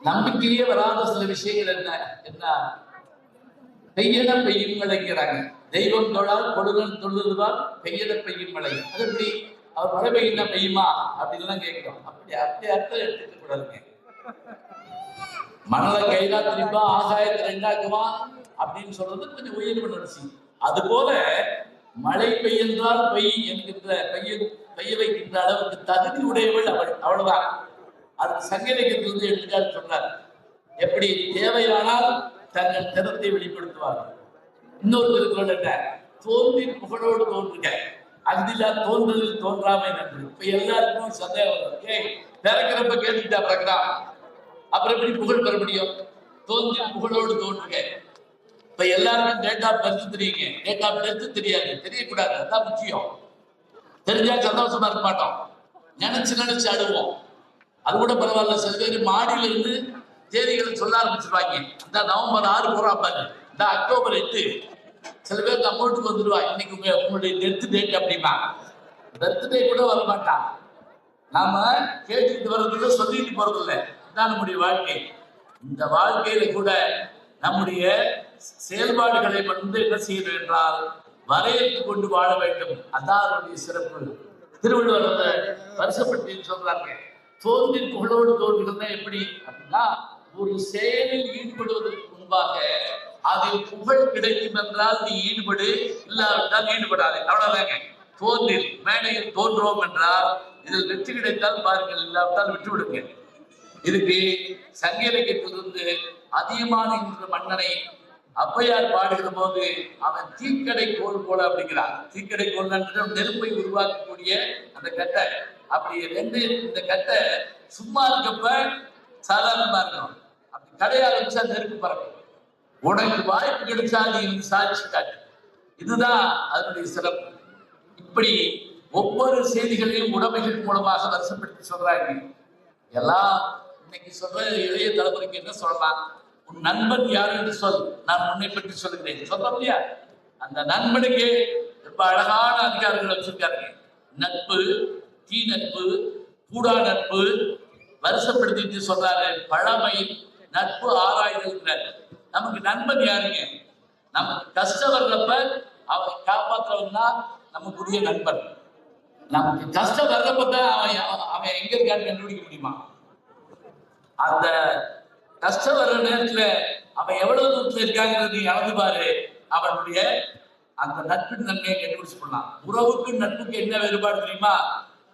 [SPEAKER 1] நம்பிக்கையே வராத சில விஷயங்கள் என்ன பெய்யன பெய்யும் மழைங்கிறாங்க. தெய்வம் தொழால் கொடுகன் தொழுதுவார் பெய்யன பெய்யும் மழை. அது எப்படி அவர் மழை பெய்யுன்னா பெய்யுமா அப்படின்னு கேட்கிறோம். அப்படி அர்த்தம் எடுத்துக்க கூடாதுங்க. மணலை கைதா திரிப்பா ஆகாயத்தை ரெண்டாக்குமா அப்படின்னு சொல்றது கொஞ்சம் உயர்வு நடச்சி. அது போல மழை பெய்யென்றால் பெய் என்கின்ற பெய்ய வைக்கின்ற அளவுக்கு தகுதி உடையவள் அவள், அவ்வளவுதான். அது சங்கீதத்திலிருந்து எடுத்துக்காட்டு சொன்னார். எப்படி தேவையானால் தங்கள் திறத்தை வெளிப்படுத்துவார்கள். இன்னொரு திருக்குறள் என்ன, தோன்றி புகழோடு தோன்றுக அக்திலா தோன்றலில் தோன்றாமை நன்று. இப்ப எல்லாருக்கும் சந்தேகம், பிறக்கிறப்ப கேட்டுட்டா பிறக்கிறான், அப்புறம் எப்படி புகழ் பெற முடியும்? தோன்றி புகழோடு தோன்றுக. இப்ப எல்லாருக்கும் டேட் ஆஃப் பர்த் தெரியுங்க, டேட் ஆஃப் டெத் தெரியாது, தெரியக்கூடாது. அதுதான் முக்கியம். தெரிஞ்சா சந்தோஷமா இருக்க மாட்டோம், நினைச்சு அழுவோம். அது கூட பரவாயில்ல. சில பேர் மாடியில இருந்து தேதிகளை சொல்ல ஆரம்பிச்சிருவாங்க. இந்த நவம்பர் 6 போறாப்பாரு, இந்த அக்டோபர் 8. சில பேர் நம்ம வீட்டுக்கு வந்துடுவா, இன்னைக்கு உங்களுடைய டெத் டேட் அப்படின்னா பர்த்டே கூட வர மாட்டான். நாம கேட்டுக்கிட்டு வர்றதுல சொல்லிட்டு போறது இல்லை. இதுதான் நம்முடைய வாழ்க்கை. இந்த வாழ்க்கையில கூட நம்முடைய செயல்பாடுகளை வந்து என்ன செய்யணும் என்றால் வரையறுத்து கொண்டு வாழ வேண்டும். அதான் அவருடைய சிறப்பு. திருவள்ளுவர் வருஷப்பட்டு சொல்றாங்க, தோன்றின் புகழோடு தோன்றுகிறதா எப்படி அப்படின்னா, ஒரு செயலில் ஈடுபடுவதற்கு முன்பாக அதில் புகழ் கிடைக்கும் என்றால் நீ ஈடுபடு, இல்லாவிட்டால் ஈடுபடாது. அவ்வளவுதாங்க. தோன்றில் மேடையில் தோன்றோம் என்றால் இதில் வெற்றி கிடைத்தால் பாருங்கள், இல்லாவிட்டால் விட்டு விடுங்க. இதுக்கு சங்க இலக்கியத்திலிருந்து அதிகமான மன்னனை ஔவையார் பாடுகிற போது அவன் தீக்கடை கோல் போல அப்படிங்கிறான். தீக்கடை கோல் நெருப்பை உருவாக்கக்கூடிய அந்த கட்டை. அப்படி ரெண்டு இந்த கட்டை சும்மா இருக்கப்ப சாதாரணமா இருக்கும், அப்படி கடை ஆரம்பிச்சா நெருப்பு பறக்கும். உனக்கு வாய்ப்பு கிடைச்சா நீ சாட்சி காட்டு. இதுதான் அதனுடைய சிறப்பு. இப்படி ஒவ்வொரு செய்திகளையும் உடைமைகள் மூலமாக வருஷப்படுத்தி சொல்றாங்க. எல்லாம் இன்னைக்கு சொல்ற இளைய தலைமுறைக்கு என்ன சொல்லலாம்? உன் நண்பன் யார் என்று சொல், நான் உன்னை பற்றி சொல்லுகிறேன் சொல்றோம் இல்லையா? அந்த நண்பனுக்கு ரொம்ப அழகான அதிகாரங்கள் வச்சிருக்காரு. நட்பு, தீ நட்பு, கூடா நட்பு வருஷப்படுத்திட்டு சொல்றாரு. பழமை நட்பு ஆராய்தல். நமக்கு நண்பன் யாருங்க? நமக்கு கஷ்டம் வர்றப்ப அவனை காப்பாற்றுறவன்னா நமக்குரிய நண்பன். நமக்கு கஷ்டம் வர்றப்பதான் அவன் எங்க இருக்கான்னு கண்டுபிடிக்க முடியுமா? அந்த கஷ்டம் வர்ற நேரத்துல அவன் எவ்வளவு தூரத்துல இருக்காங்கிறது நீ அளந்து பாரு. அவனுடைய அந்த நட்பின் நன்மையை கண்டுபிடிச்சு கொள்ளலாம். உறவுக்கு நட்புக்கு என்ன வேறுபாடு தெரியுமா?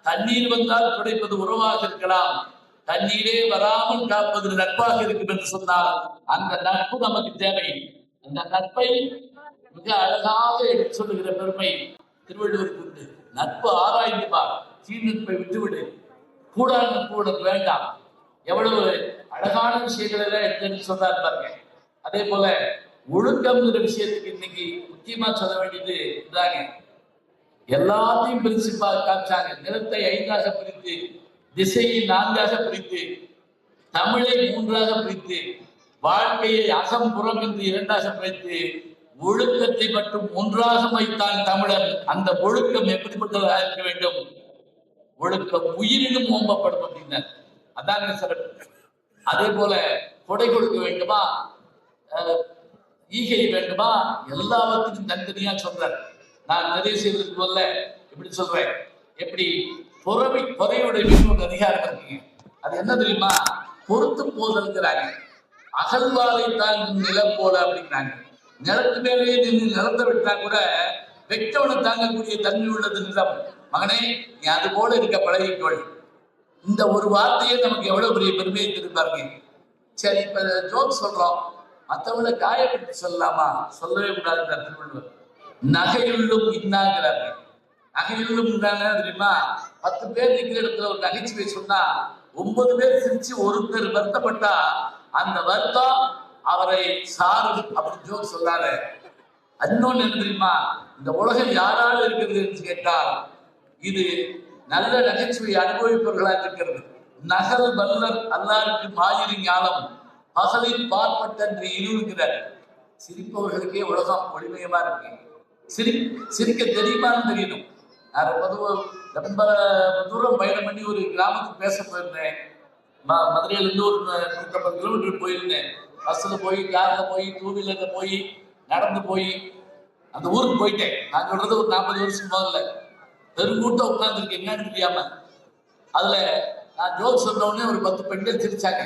[SPEAKER 1] தண்ணீர் வந்தால் துடைப்பது உறவாக இருக்கலாம், தண்ணீரே வராமல் காப்பது நட்பாக இருக்கும் என்று சொன்னால் அந்த நட்பு நமக்கு தேவை. அந்த நட்பை மிக அழகாக எடுத்து சொல்லுகிற பெருமை திருவள்ளுவருக்கு உண்டு. நட்பு ஆராய்ந்து பார், தீ நட்பை விட்டுவிடு, கூடா நட்பு உனக்கு வேண்டாம். எவ்வளவு அழகான விஷயங்கள் எல்லாம் எடுத்து சொல்றாரு பாருங்க. அதே போல ஒழுக்கம்ங்கிற விஷயத்துக்கு இன்னைக்கு முக்கியமா சொல்ல வேண்டியது இதாங்க. எல்லாத்தையும் பிரிச்சு காமிச்சாங்க. நிலத்தை 5ஆக பிரித்து, திசையை 4ஆக பிரித்து, தமிழை 3ஆக பிரித்து, வாழ்க்கையை அகம் புறம் என்று 2ஆக பிரித்து, ஒழுக்கத்தை மட்டும் 1ஆக வைத்தான் தமிழன். அந்த ஒழுக்கம் எப்படிப்பட்டதாக இருக்க வேண்டும்? ஒழுக்கம் உயிரினும் ஓம்பப்படும் அப்படின்னார். அதாங்க சிறப்பு. அதே போல கொடை கொடுக்க வேண்டுமா? ஈகை வேண்டுமா? எல்லாவற்றுக்கும் தனித்தனியா சொல்றார். நான் நிறைய செய்வதற்கு போல இப்படி சொல்றேன். எப்படி பொறையோட ஒரு அதிகாரம் இருக்குங்க. அது என்ன தெரியுமா? பொறுத்து போதல்கிறாங்க. அகழ்வாரை தாங்கும் நிலம் போல அப்படிங்கிறாங்க. நிலத்து மேலேயே நின்று நிலத்தை விட்டா கூட வெட்டவனை தாங்கக்கூடிய தன்மை உள்ளது நிலம். மகனே, நீ அது போல இருக்க பழகிக்கொள். இந்த ஒரு வார்த்தையே நமக்கு எவ்வளவு பெரிய பெருமையை திருப்பாருங்க. சரி, இப்ப ஜோக் சொல்றோம், மற்றவங்களை காயப்படுத்தி சொல்லலாமா? சொல்லவே கூடாது. திருவள்ளுவர் நகையுள்ளும் இன்னாங்கிறாரு. நகையுள்ளும் இன்னாங்க தெரியுமா? 10 பேர் நிற்கிற இடத்துல ஒரு நகைச்சுவை சொன்னா 9 பேர் சிரிச்சு ஒருத்தர் வருத்தப்பட்டா அந்த வருத்தம் அவரை சாரும் அப்படின்னு ஜோக் சொல்லாரு. இன்னொன்னு என்ன தெரியுமா? இந்த உலகம் யாரால இருக்கிறது என்று கேட்டால் இது நல்ல நகைச்சுவை அனுபவிப்பவர்களாக இருக்கிறது. நகல் வல்லர் அல்லாருக்கு மாயிரி ஞானம் பகலில் பார்ப்பட்டன்று இருகிறார். சிரிப்பவர்களுக்கே உலகம் ஒளிமயமா இருக்கு. சிரிக்க தெரியுமான்னு தெரியணும். நான் ரொம்ப தூரம் பயணம் பண்ணி ஒரு கிராமத்துக்கு பேச போயிருந்தேன். மதுரையில இருந்து ஒரு 150 கிலோமீட்டர் போயிருந்தேன். பஸ்ல போய், கார்ல போய், 2 வீலர்ல போய், நடந்து போய் அந்த ஊருக்கு போயிட்டேன். நான் சொல்றது ஒரு 40 வருஷம் முதல்ல. பெருங்கூட்டம் உட்கார்ந்துருக்கு, என்னன்னு தெரியாம. அதுல நான் ஜோக் சொன்ன உடனே ஒரு 10 பெண்கள் சிரிச்சாங்க.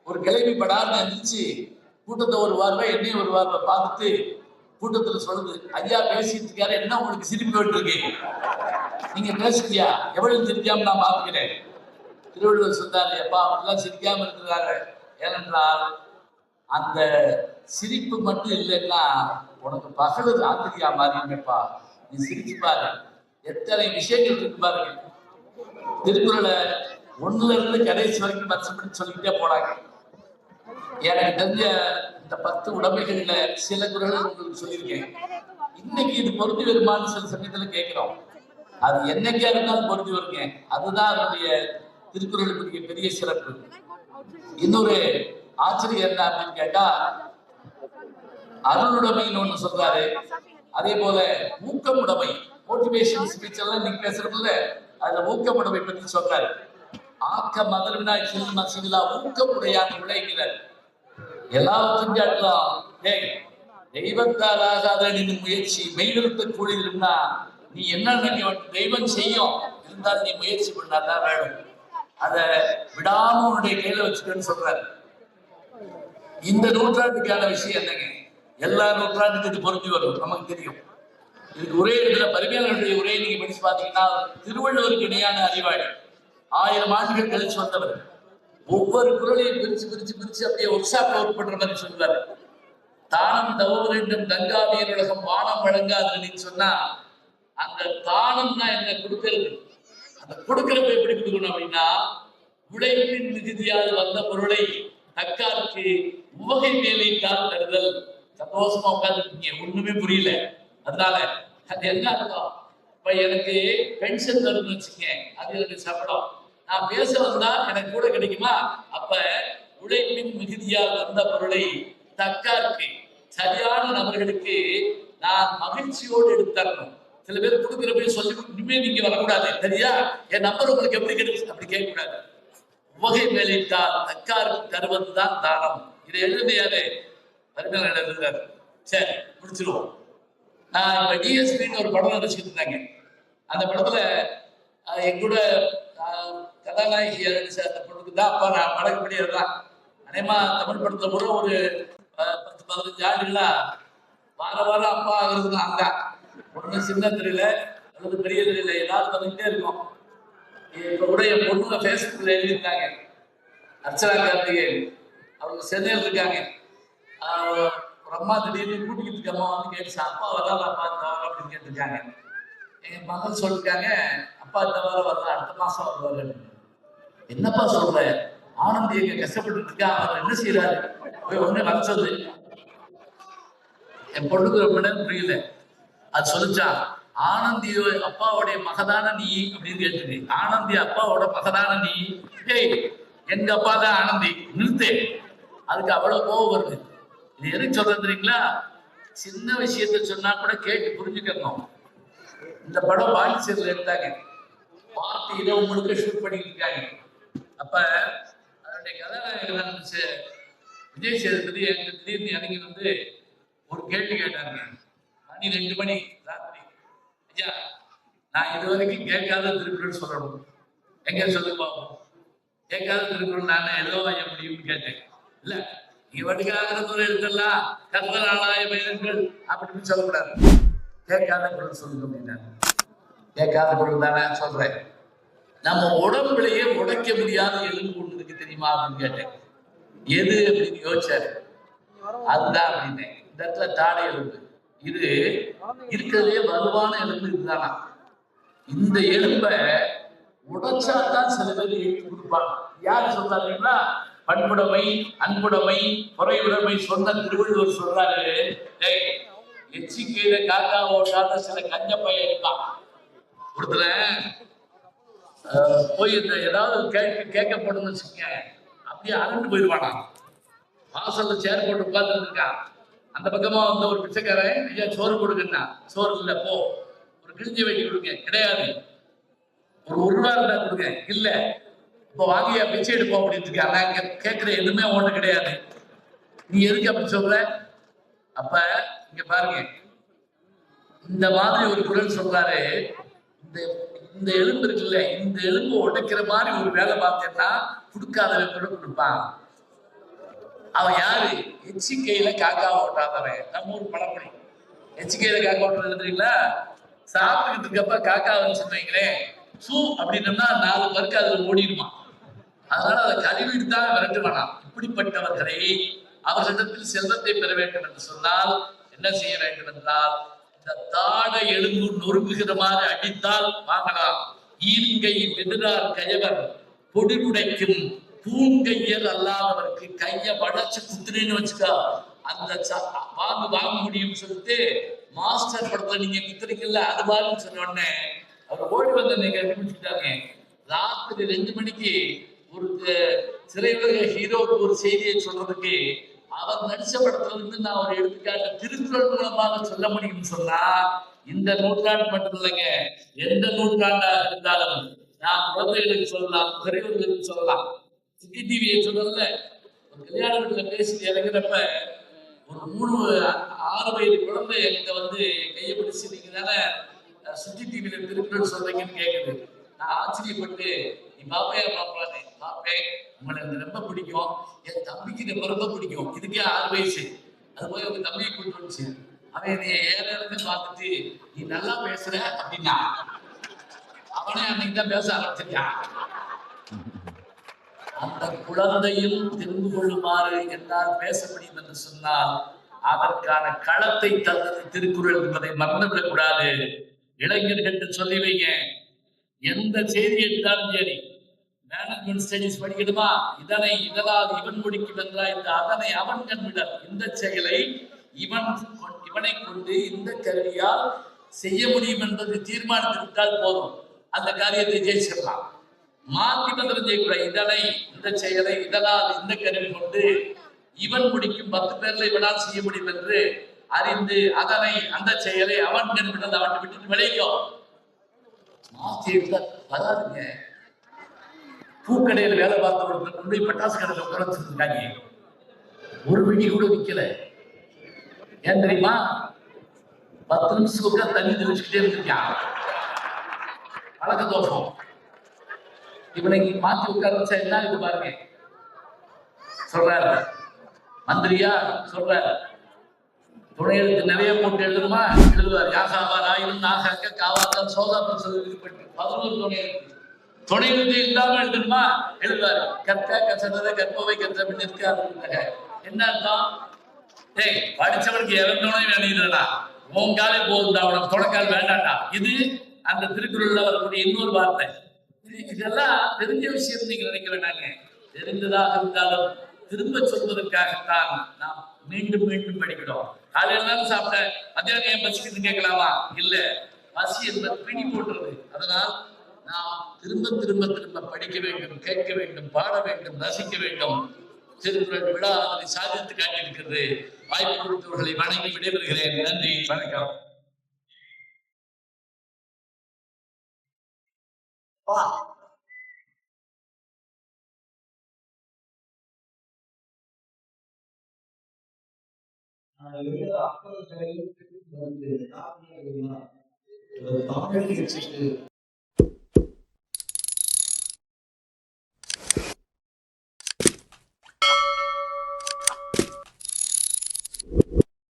[SPEAKER 1] ஒரு கிளம்பி படார்னு எழுந்திரிச்சு கூட்டத்தை ஒரு வார்வை என்னையும் ஒரு வார்வை பார்த்துட்டு கூட்டத்துல சொல்லுது, ஐயா பேசிட்டு இருக்காரு, என்ன உங்களுக்கு சிரிப்பு விட்டுருக்கு? நீங்க பேசுறியா? எவ்வளவு சிரிக்காம நான் பார்த்துக்கிறேன். திருவள்ளுவர் சொன்னாரு, எப்பா அப்படிலாம் சிரிக்காம இருக்கிறாங்க. ஏனென்றால் அந்த சிரிப்பு மட்டும் இல்லைன்னா உனக்கு பகல் ராத்திரியா மாறிப்பா. நீ சிரிச்சு பாரு, எத்தனை விஷயங்கள் இருக்கு பாருங்க. திருக்குறளை 1ல இருந்து கடைசி வரைக்கும் வருஷப்படி சொல்லிக்கிட்டே போனாங்க. எனக்கு தெரிஞ்ச இந்த 10 உடைமைகள்ல சில குறள்கள் உங்களுக்கு சொல்லியிருக்கேன். இன்னைக்கு இது பொருந்தி வருமானு சில சமயத்துல கேட்கிறோம். அது என்னைக்கா இருந்தாலும் பொருந்தி வருங்க. அதுதான் அதனுடைய திருக்குறளுக்கு பெரிய சிறப்பு. இன்னொரு ஆச்சரியம் என்ன அப்படின்னு கேட்டா, அருளுடைமைன்னு ஒண்ணு சொல்றாரு. அதே போல ஊக்கமுடைமை, மோட்டிவேஷன் ஸ்பீச் எல்லாம் நீங்க பேசுறதுல அதுல ஊக்கமுடைமை பற்றி சொல்றாரு. ஆக்க மதர்வினாய் செல்லும் அசிங்களா ஊக்கமுடையான விளைகிறார். எல்லாவற்றும் காட்டலாம். தெய்வத்தால் ஆகாத முயற்சி மெய்நிறுத்த கூடியிருந்தா நீ என்ன தெய்வம் செய்யும், இருந்தாலும் நீ முயற்சி பண்ணாதான் வேணும். அதை விடாம உன்னுடைய கையில வச்சுக்கன்னு சொல்றாரு. இந்த நூற்றாண்டுக்கான விஷயம் என்னங்க? எல்லா நூற்றாண்டுக்கு இது பொருந்தி வரும், நமக்கு தெரியும். இதுக்கு ஒரே இடத்துல பரிமையாளர்களுடைய உரையை நீங்க படிச்சு பாத்தீங்கன்னா, திருவள்ளுவருக்கு இணையான அறிவாளி 1000 ஆண்டுகள் கழிச்சு வந்தவர். ஒவ்வொரு குரலையும் பிரிச்சு அப்படியே ஒர்க் ஷாப் ஒர்க் பண்ற மாதிரி சொல்லுவாரு. தானம் தவறு வேண்டும் கங்கா உலகம் வானம் வழங்காதுன்னு சொன்னா, அந்த தானம்னா என்ன? கொடுக்கிறது. அந்த கொடுக்கிறப்ப எப்படி கொடுக்கணும் அப்படின்னா, உழைப்பின் மிகுதியால் வந்த பொருளை தக்காருக்கு உவகை மேலைத்தால் தருதல். சந்தோஷமா உட்காந்துருக்கீங்க, ஒண்ணுமே புரியல. அதனால அது என்ன அர்த்தம்? இப்ப எனக்கு பென்ஷன் தருதுன்னு வச்சுக்கேன், அது எனக்கு சம்பளம். நான் பேச வந்தா எனக்கு கூட கிடைக்குமா? அப்ப உழைப்பின் மிகுதியால் வந்த பொருளை தக்காருக்கு, சரியான நபர்களுக்கு நான் மகிழ்ச்சியோடு எடுத்தரணும். சில பேர் கொடுக்கிற போய் சொல்லி இனிமே நீங்க வரக்கூடாது, சரியா? என் நம்பர் உங்களுக்கு எப்படி கிடைச்சு அப்படி கேட்கக்கூடாது. உவகை மேலிட்டால் தக்காருக்கு தருவதுதான் தானம். இதை எழுதியாரு பரிமையாளர் எழுதுறாரு. சரி, முடிச்சிருவோம். நான் இப்ப டிஎஸ்பின்னு ஒரு படம் நடிச்சுட்டு இருந்தாங்க. அந்த படத்துல எங்கூட கதாநாயகி அந்த பொண்ணுக்கு தான் அப்பா நான் பழக்கப்படி இருந்தான். அதேமா தமிழ் படத்துல கூட ஒரு 10-15 ஆண்டுகளா வாரம் அப்பா ஆகுறது நான் தான். ஒண்ணு சின்ன தெரியல அல்லது பெரிய தெரியல, ஏதாவது வந்துகிட்டே இருக்கும். இப்ப கூட என் பொண்ணுங்க பேஸ்புக்ல எழுதியிருக்காங்க. அர்ச்சனா கார்த்திகேயன் அவங்க சென்னையில் இருக்காங்க. ஒரு அம்மா திடீர்னு கூட்டிக்கிட்டு இருக்க அம்மா வந்து கேட்டுச்சு, அப்பா வராது அப்பா இந்த வாரம் அப்படின்னு கேட்டிருக்காங்க. எங்க மகன் சொல்லிருக்காங்க, அப்பா இந்த வாரம் வரல, அடுத்த மாசம் வருவாரு. என்னப்பா சொல்ற? ஆனந்தி எங்க கஷ்டப்பட்டு இருக்கா, அவர் என்ன செய்யறாரு? போய் ஒண்ணு வர சொல்லு. என் பொண்ணுக்கு ரொம்ப நேரம் புரியல. அது சொல்லிச்சா, ஆனந்தி அப்பாவுடைய மகதான நீ அப்படின்னு கேட்டு, ஆனந்தி அப்பாவோட மகதான நீ? எங்க அப்பா தான் ஆனந்தி, நிறுத்து. அதுக்கு அவ்வளவு கோவம் வருது. இது எதுக்கு சொல்றது தெரியுங்களா? சின்ன விஷயத்த சொன்னா கூட கேட்டு புரிஞ்சுக்கணும். இந்த படம் பாண்டிச்சேரியில் எடுத்தாங்க. பார்த்து இரவு முழுக்க ஷூட் பண்ணிட்டு இருக்காங்க. அப்ப அதனுடைய கதாநாயகன் இருந்துச்சு விஜய் சேதுபதி. எங்க திடீர்னு இறங்கி வந்து ஒரு கேள்வி கேட்டாங்க. மணி 2 மணி ராத்திரி. ஐயா, நான் இது வரைக்கும் கேட்காத திருக்குறள் சொல்லணும். எங்க சொல்லு பார்ப்போம். கேட்காத திருக்குறள் நான் எல்லோவா முடியும்னு கேட்டேன். இல்ல, நீ வடிகாகிற எழுத்தெல்லாம் கர்த்தர் ஆளாய பயிர்கள் அப்படின்னு சொல்லக்கூடாது. கேட்காத குரல் சொல்லுங்க அப்படின்னா, கேட்காத குரல் தானே சொல்றேன். நம்ம உடம்புலயே உடைக்க முடியாத எலும்பு ஒண்ணு இருக்கு தெரியுமா அப்படின்னு கேட்டேன். எது அப்படின்னு யோசிச்சாரு. அதுதான் அப்படின்னேன். இந்த இடத்துல தாடை எலும்பு. இது இருக்கிறதுலே வலுவான எலும்பு இதுதானா. இந்த எலும்பை உடைச்சாதான் சில பேர் எழுதி கொடுப்பாங்க. யாரு சொல்றாருன்னா, பண்புடைமை, அன்புடைமை, குறைவுடைமை சொன்ன திருவள்ளுவர் சொல்றாரு. எச்சிக்கையில காக்கா ஓட்டாத சில கஞ்ச பையன் இருக்கான். ஒருத்தர போய் இந்த ஏதாவது கேட்கப்படும்னு வச்சுக்க, அப்படியே அரண்டு போயிடுவானா. வாசல்ல சேர் போட்டு உட்கார்ந்து இருக்கான். அந்த பக்கமா வந்து ஒரு பிச்சைக்காரன், ஐயா சோறு கொடுக்குன்னா, சோறு இல்ல போ, ஒரு கிழிஞ்ச வெட்டி கொடுங்க, கிடையாது, ஒரு ரூபா இருந்தா கொடுங்க, இல்ல இப்போ வாங்கியா பிச்சை எடுப்போம் அப்படின்னு இருக்காங்க. இங்க கேட்கிற எதுவுமே ஒண்ணு கிடையாது. நீ எதுக்கு அப்படி சொல்ற? அப்ப இங்க பாருங்க, இந்த மாதிரி ஒரு குரல் சொல்றாரு. இந்த எலும்பு இருக்குல்ல, இந்த எலும்பு உடைக்கிற மாதிரி ஒரு வேலை பார்த்தேன்னா கொடுக்காதவன் கூட கொடுப்பான். அவன் யாரு? எச்சிக்கையில காக்கா ஓட்டாதவன். நம்ம ஊர் பழமொழி. எச்சிக்கையில காக்கா ஓட்டுறது எழுதுறீங்களா? சாப்பிட்டுக்கிட்டு இருக்கப்ப காக்கா வந்து சொன்னீங்களேன், சூ அப்படின்னம்னா 4 பேருக்கு அதுல ஓடிடுமா. அதனால அதை கழுவிட்டு தான் விரட்டு வேணாம். இப்படிப்பட்டவர்களை அவர்களிடத்தில் செல்வத்தை பெற வேண்டும் என்று சொன்னால் என்ன செய்ய வேண்டும் என்றால், இந்த தாடை எலும்பு நொறுங்குகிற மாதிரி அடித்தால் வாங்கலாம். ஈர்ங்கை எதிரார் கயவர் பொடிமுடைக்கும் பூங்கையல் அல்லாதவருக்கு கைய வளைச்சு குத்துறேன்னு வச்சுக்கா, அந்த வாங்க முடியும்னு சொல்லிட்டு மாஸ்டர் படத்துல நீங்க குத்துறீங்கல்ல, அது மாதிரி சொன்ன உடனே அவர் ஓடி வந்து நீங்க கண்டுபிடிச்சிட்டாங்க. ராத்திரி 2 மணிக்கு ஒரு திரையுலக ஹீரோக்கு ஒரு செய்தியை சொல்றதுக்கு அவர் நடிச்ச படத்துல இருந்து நான் ஒரு எடுத்துக்காட்டு திருக்குறள் மூலமாக சொல்ல முடியும்னு சொன்னா, இந்த நூற்றாண்டு மட்டும் இல்லைங்க, எந்த நூற்றாண்டா இருந்தாலும் நான் குழந்தைகளுக்கு சொல்லலாம், பெரியவர்களுக்கு சொல்லலாம். சிட்டி டிவியை சொல்லல, ஒரு கல்யாண வீட்டுல பேசி இறங்குறப்ப ஒரு 6 வயது குழந்தை என்கிட்ட வந்து கையை பிடிச்சு நீங்க தானே சுட்டி டிவியில திருக்குறள் சொல்றீங்கன்னு கேக்குது. நான் ஆச்சரியப்பட்டு, நீ பாப்பையா பாப்பானே, பாப்பேன், உங்களை எனக்கு ரொம்ப பிடிக்கும், என் தம்பிக்கு ரொம்ப ரொம்ப பிடிக்கும், இதுக்கே 6 வயசு. அது போய் உங்க தம்பியை கூட்டு வந்துச்சு. அவன் நீ ஏறன்னு பார்த்துட்டு நீ நல்லா பேசுற அப்படின்னா, அவனே அன்னைக்கு தான் பேச ஆரம்பிச்சிருக்கான். அந்த குழந்தையும் தெரிந்து கொள்ளுமாறு என்னால் பேச முடியும் என்று சொன்னால் அதற்கான களத்தை தந்தது திருக்குறள் என்பதை மறந்துவிடக் கூடாது. இளைஞர்கள் சொல்லி வைங்க, எந்த செய்தி எடுத்தாலும் சரி, மேனேஜ்மெண்ட் ஸ்டடிஸ் படிக்கணுமா, இதனை இதனால் இவன் முடிக்கும் என்றால் இந்த அதனை அவன் கண்விடல், இந்த செயலை இவனை கொண்டு இந்த கல்வியால் செய்ய முடியும் என்பது தீர்மானித்து விட்டால் போதும், அந்த காரியத்தை ஜெயிச்சிடலாம். மாற்றி மந்திரம் செய்யக்கூடாது. இதனை இந்த செயலை இதனால் இந்த கருவி கொண்டு இவன் முடிக்கும் 10 பேர்ல இவனால் செய்ய முடியும் என்று அறிந்து அதனை அந்த செயலை அவன் கண்விடல், அவன் விட்டுட்டு விளைக்கும். மாற்றி வராதுங்க. பூக்கடையில் வேலை பார்த்தவர்கள் கொண்டு பட்டாசு கடையில் உட்கார்ந்துருக்காங்க, ஒரு விடி கூட விற்கல. ஏன் தெரியுமா? 10 நிமிஷத்துக்கு கூட தண்ணி தெளிச்சுக்கிட்டே இருந்திருக்கான். பழக்க தோஷம். இவனை மாற்றி உட்கார வச்சா என்ன இது பாருங்க. சொல்றாரு மந்திரியா, சொல்றாரு துணை எழுத்து நிறைய போட்டு எழுதுமா, எழுதுவார். யாசாபார் ஆயிரம் நாசாக்க காவாத்தான் சோதாபுரம் சொல்லிப்பட்டு 11 துணை எழுத்து. துணை எழுத்து இல்லாம எழுதணுமா, எழுதுவாரு. கற்க கசந்ததை கற்பவை கற்ற இருக்காது. என்ன அர்த்தம்? டேய், படிச்சவனுக்கு இறந்தோனே வேணும்டா, உன் காலே போகுதுடா, உனக்கு தொடக்கால் வேண்டாண்டா. இது அந்த திருக்குறள்ல வரக்கூடிய இன்னொரு வார்த்தை. இதெல்லாம் தெரிஞ்ச விஷயம் நீங்க நினைக்க வேண்டாங்க. தெரிந்ததாக இருந்தாலும் திரும்ப சொல்வதற்காகத்தான் நாம் மீண்டும் மீண்டும் படிக்கிறோம். காலையில சாப்பிட்ட மத்தியானம் ஏன் பசிக்குன்னு கேட்கலாமா? இல்ல, பசி என்பது பிடி போன்றது. அதனால் நாம் திரும்ப திரும்ப திரும்ப படிக்க வேண்டும், கேட்க வேண்டும், பாட வேண்டும், ரசிக்க வேண்டும். திருக்குறள் விழா அதனை சாதித்து காட்டியிருக்கிறது. வாய்ப்பு கொடுத்தவர்களை வணங்கி விடைபெறுகிறேன். நன்றி, வணக்கம்.
[SPEAKER 2] இருக்கிற ஆட்களையும் தமிழ் கட்சிக்கு